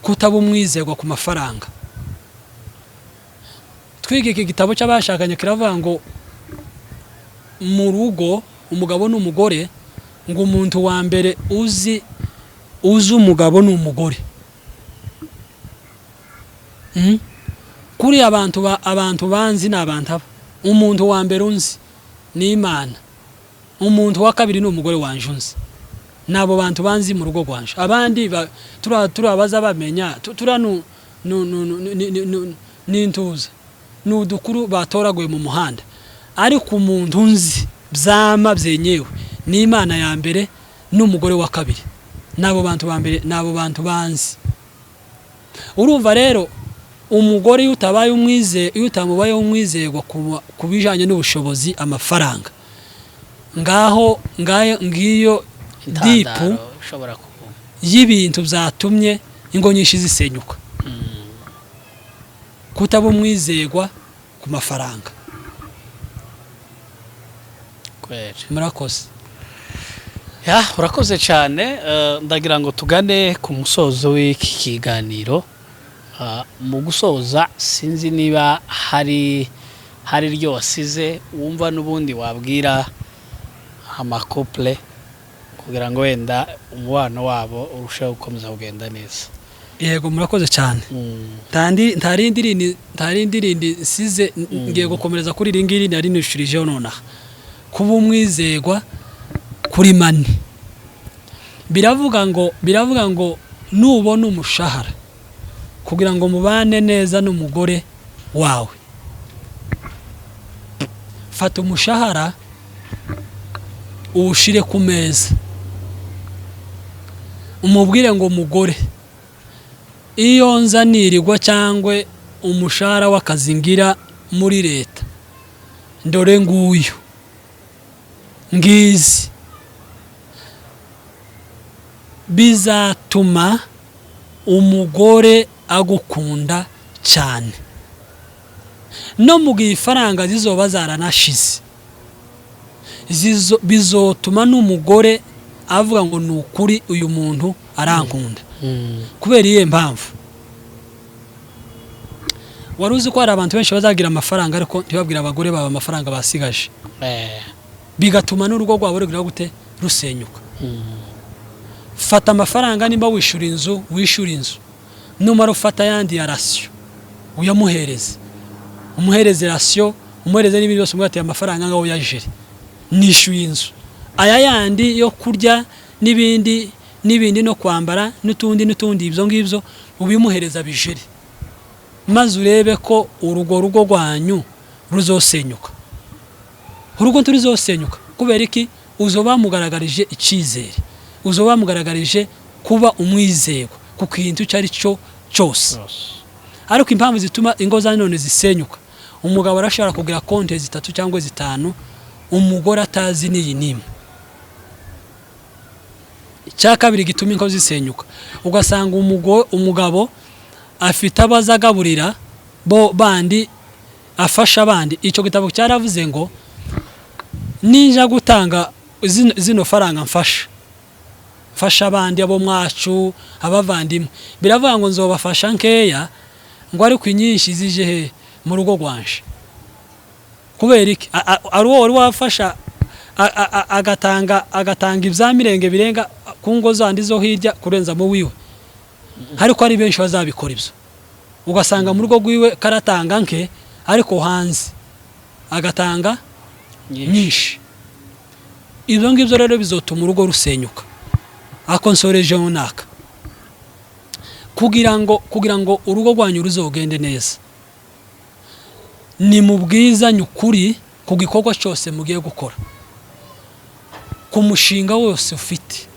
kutaba umwizerwa ku mafaranga. Twiga iki gitabo cy'abashakanye kiravuga ngo mu rugo umugabo n'umugore, ngo umuntu wa mbere uzi umugabo n'umugore. Kuri abantu banzi n'abantu aba, umuntu wa mbere unzi ni Imana, umuntu wa kabiri ni umugore wanje unzi. Nabo bantu banzi mu rugo rwanje, abandi turabaza bamenya n'intuza n'udukuru batoraguye mu muhanda. Ariko umuntu unzi byama byenyewe ni Imana ya mbere n'umugore wa kabiri, nabo bantu ba mbere, nabo bantu banzi. Urumva rero umugore iyo utamubaye umwizerwa kubijanye n'ubushobozi, amafaranga, ngiyo dipu y'ibintu byatumye ingo nyinshi zisenyuka. Kutaba umwizerwa ku mafaranga. Murakoze. Urakoze cyane. Ndagira ngo tugane ku musozo w'iki kiganiro. Mu gusoza sinzi niba hari ryo wasize wumva n'ubundi wabwira amakouple kugira ngo wenda umubano wabo urusheho gukomeza kugenda neza. Yego murakoze cyane. Ntarindi size ngiye gukomereza kuri ringiri nari nishurijeho nonaha. Kuba umwizerwa kuri mani. Biravuga ngo nubona umushahara kugira ngo mubane neza n'umugore wawe, fata umushahara uwushire ku meza, umubwire ngo mugore, iyo nzanirirwa cyangwa umushahara w'akazi ngira muri leta, ndore nguyu, ngizi bizatuma umugore agukunda cyane. No mu gihe ifaranga zizoba zaranashize, bizotuma n'umugore avuga ngo ni ukuri uyu muntu arankunda. Kubera iyihe mpamvu? Wari uzi ko hari abantu benshi bazagira amafaranga ariko ntibabwira abagore baba amafaranga basigaje, bigatuma n'urugo rwabo rugira gute? Rusenyuka. Fata amafaranga, nimba wishura inzu, numara ufata yandi ya rasiyo uyamuhereze, umuhereze rasiyo, umuhereze n'ibindi byose, umwateye amafaranga ngaho yajere, nishyuye inzu, aya yandi yo kurya n'ibindi no kwambara n'utundi ibyo ngibyo ubimuhereza bijere, maze urebe ko urugo rwanyu ruzosenyuka. Urugo turizosenyuka kubera iki? Uzoba mugaragarije icyizere, uzoba mugaragarije kuba umwizego ku kintu cyari cyo cyose. Ariko impamvu zituma ingo za none zisenyuka, umugabo arashaka kugira konte 3 cyangwa 5, umugore atazi n'iyi nimwe. Cyakabiri gituma ingo zisenyuka, ugasanga umugabo afite abazagaburira bo bandi, afasha abandi. Icyo gitabo cyaravuze ngo ninja gutanga zino faranga mfasha abandi, abo mwacu, abavandimwe, biravuga ngo nzobafasha nkeya, ngo ariko inyinshi zije he mu rugo rwanje. Kubera iki? Ari wowe wafasha agatanga ibyamirenge birenga ku ngo zandi zo hirya kurenza mu wiwe. Ariko ari benshi bazabikora ibyo, ugasanga mu rugo rwiwe karatanga nke, ariko hanze agatanga nyinshi. Ibyo ngibyo rero bizotuma urugo rusenyuka. Akonsoreje Umwaka, kugira ngo urugo rwanyu ruzogende neza, ni mubwizanye ukuri ku gikorwa cyose mugiye gukora, ku mushinga wose ufite,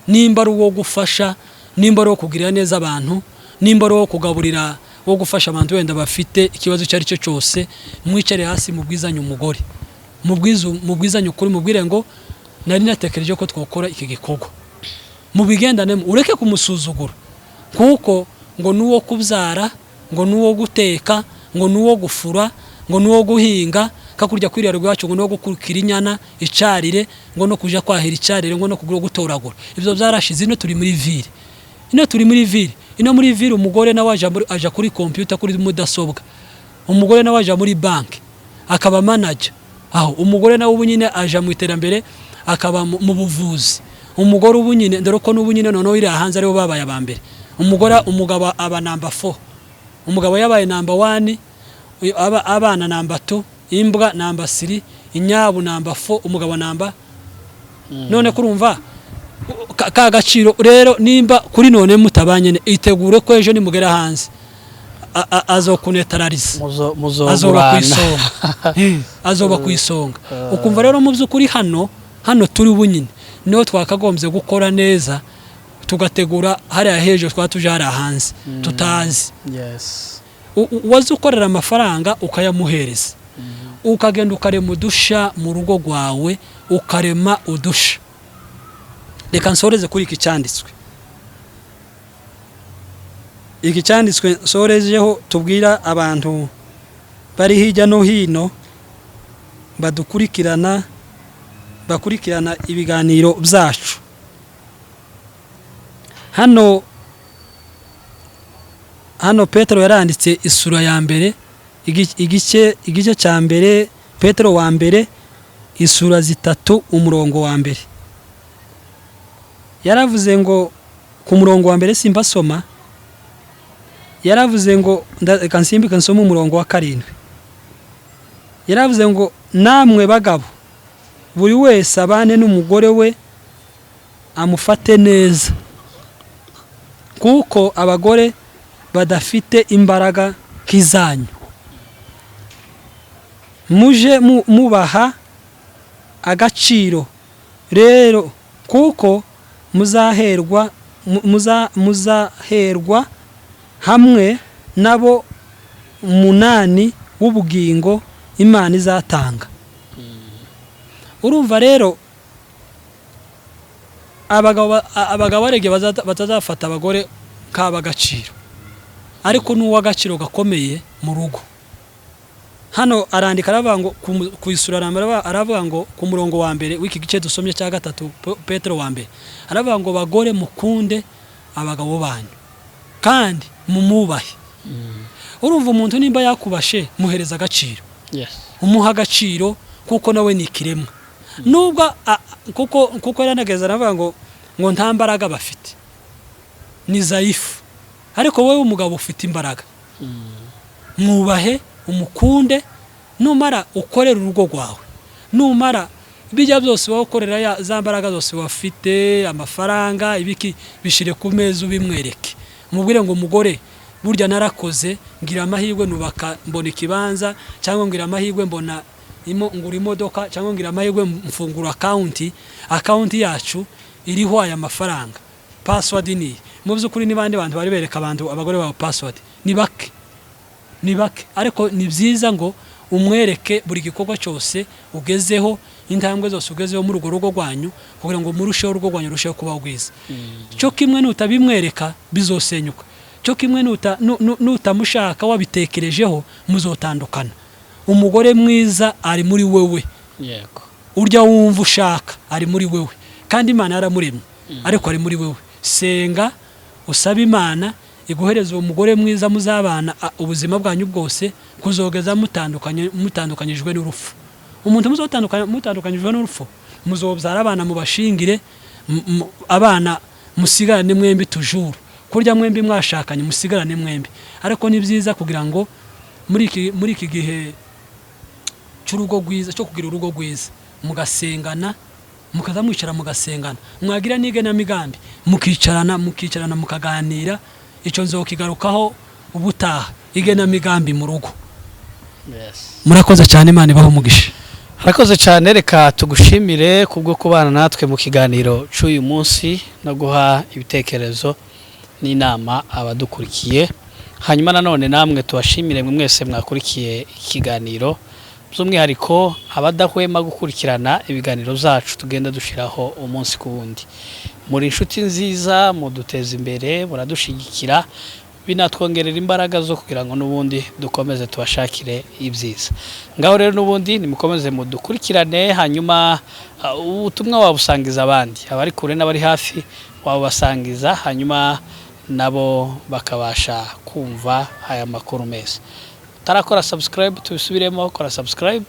nimba ari uwo gufasha, nimba ari uwo kugirira neza abantu, nimba ari uwo kugaburira, wo gufasha abantu wenda bafite ikibazo cyari cyo cyose, mwicare hasi mubwizanye umugore, mubwizanye ukuri, mubwire ngo nari natekereje ko twakora iki gikorwa, mubigendanemo, ureke kumusuzugura, kuko ngo nuwo kubyara, ngo nuwo guteka, ngo nuwo gufura, ngo nuwo guhinga, kakurya kwiriya rwacu, ngo nuwo gukurikira inyana icarire, ngo no kuja kwahira icarire, ngo no kugura gutoragura. Ibyo byarashize. Ino turi muri ville, ino muri ville umugore nawe aja kuri computer, kuri mudasobwa, umugore nawe aja muri bank akaba manager, aho umugore nawe ubunyine aja mu iterambere, akaba mu buvuzi. Umugore ubunyine ndero ko n'ubunyine noneho iri hanze aribo babaye abambere. Umugabo aba number 4, umugabo yabaye number 1, abana number 2, imbwa number 3, inyabu number 4, umugabo number. None kurumva ka gaciro rero, nimba kuri none mutabanye, itegure ko ejo nimugera hanze azokunetarariza, azoba kwisonga. Ukumva rero mu by'ukuri hano turi ubunyine niho twakagombye gukora neza, tugategura hariya hejo twatuje hariya hanze tutazi. Wazi ukorera amafaranga ukayamuhereza, ukagenda ukarema udusha mu rugo rwawe, ukarema udusha. Reka nsoreze kuri iki cyanditswe. Iki cyanditswe nsorejeho, tubwira abantu bari hirya no hino bakurikirana ibiganiro byacu. Hano Petero yaranditse isura ya mbere, igice cya mbere, Petero wa mbere, isura 3 umurongo wa mbere. Yaravuze ngo ku murongo wa mbere simbasoma, yaravuze ngo kansimbika nsoma umurongo wa 7. Yaravuze ngo namwe bagabo, buri wese abane n'umugore we amufate neza, kuko abagore badafite imbaraga kizanyu, muje mubaha agaciro rero, kuko muzaherwa hamwe nabo 8 w'ubugingo Imana izatanga. Urumva rero abagabo barege batazafata abagore k'abagaciro ariko n'uw'agaciro gakomeye mu rugo. Hano arandika aravuga ngo kuyisura aravuga ngo ku murongo wa mbere w'iki gice dusomye cya 3 Petero wa mbere aravuga ngo bagore mukunde abagabo banyu kandi mumubahe. Urumva umuntu nimba yakubashe muhereza agaciro. Umuha agaciro kuko nawe ni ikiremwa. Nubwo kuko yaranageza aravuga ngo nta mbaraga bafite ni zaifu ariko wowe umugabo ufite imbaraga. Mwubahe umukunde numara ukorera urugo rwawe numara bijya byose wakorera za mbaraga zose wafite amafaranga ibiki bishire ku meza ubimwereke mubwire ngo umugore burya narakoze ngira amahirwe nubaka mbona ikibanza cyangwa ngira amahirwe mbona ngura imodoka cyangwa ngira amahirwe mfungura account yacu iriho aya mafaranga password ni mu byukuri nibande bantu bari bereka abantu abagore ba password ni bake ariko ni byiza ngo umwereke buri gikorwa cyose ugezeho intambwe zose ugezeho mu rugo rwanyu kugira ngo murusheho urugo rwanyu rusheho kuba rwiza. Cyo kimwe nutabimwereka bizosenyuka. Cyo kimwe nutamushaka wabitekerejeho muzotandukana. Umugore mwiza ari muri wewe. Yego. Urya wumva ushaka ari muri wewe. Kandi Imana yaramuremye ariko ari muri wewe. Senga usaba Imana iguhereza uwo mugore mwiza muzabana ubuzima bwanyu bwose kuzogeza mutandukanyijwe n'urupfu. Umuntu mutandukanyijwe n'urupfu muzobyara abana mubashingire abana musigarane mwembi tujuru kurya mwembi mwashakanye musigarane mwembi. Ariko ni byiza kugira ngo muri iki gihe cy'urugo rwiza cyo kugira urugo rwiza mugasengana mukaza mwicara mugasengana mwagira nige na migambi mukicarana mukaganira icyo nzokigarukaho ubutaha igena migambi mu rugo. Murakoze cyane Imana ibaho umugisha. Harakoze cyane reka tugushimire kubwo kubana natwe mu kiganiro cy'uyu munsi no guha ibitekerezo n'inama abadukurikiye. Hanyuma nanone namwe tubashimire mwese mwakurikiye ikiganiro by'umwihariko abadahwema gukurikirana ibiganiro zacu tugenda dushiraho umunsi kuwundi. Muri inshuti nziza muduteza imbere muradushigikira binatwongerera imbaraga zo kugira ngo nubundi dukomeze tubashakire ibyiza. Ngaho rero nubundi nimukomeze mudukurikirane hanyuma ubutumwa wabusangiza abandi abari kure n'abari hafi wabasangiza hanyuma nabo bakabasha kumva aya makuru meza. Tarakora subscribe tubisubiremo kora subscribe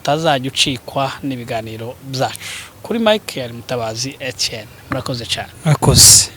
tazajya ucikwa n'ibiganiro byacu. Kuri Mike yari Mutabazi Etienne. Murakoze cyane. Murakoze.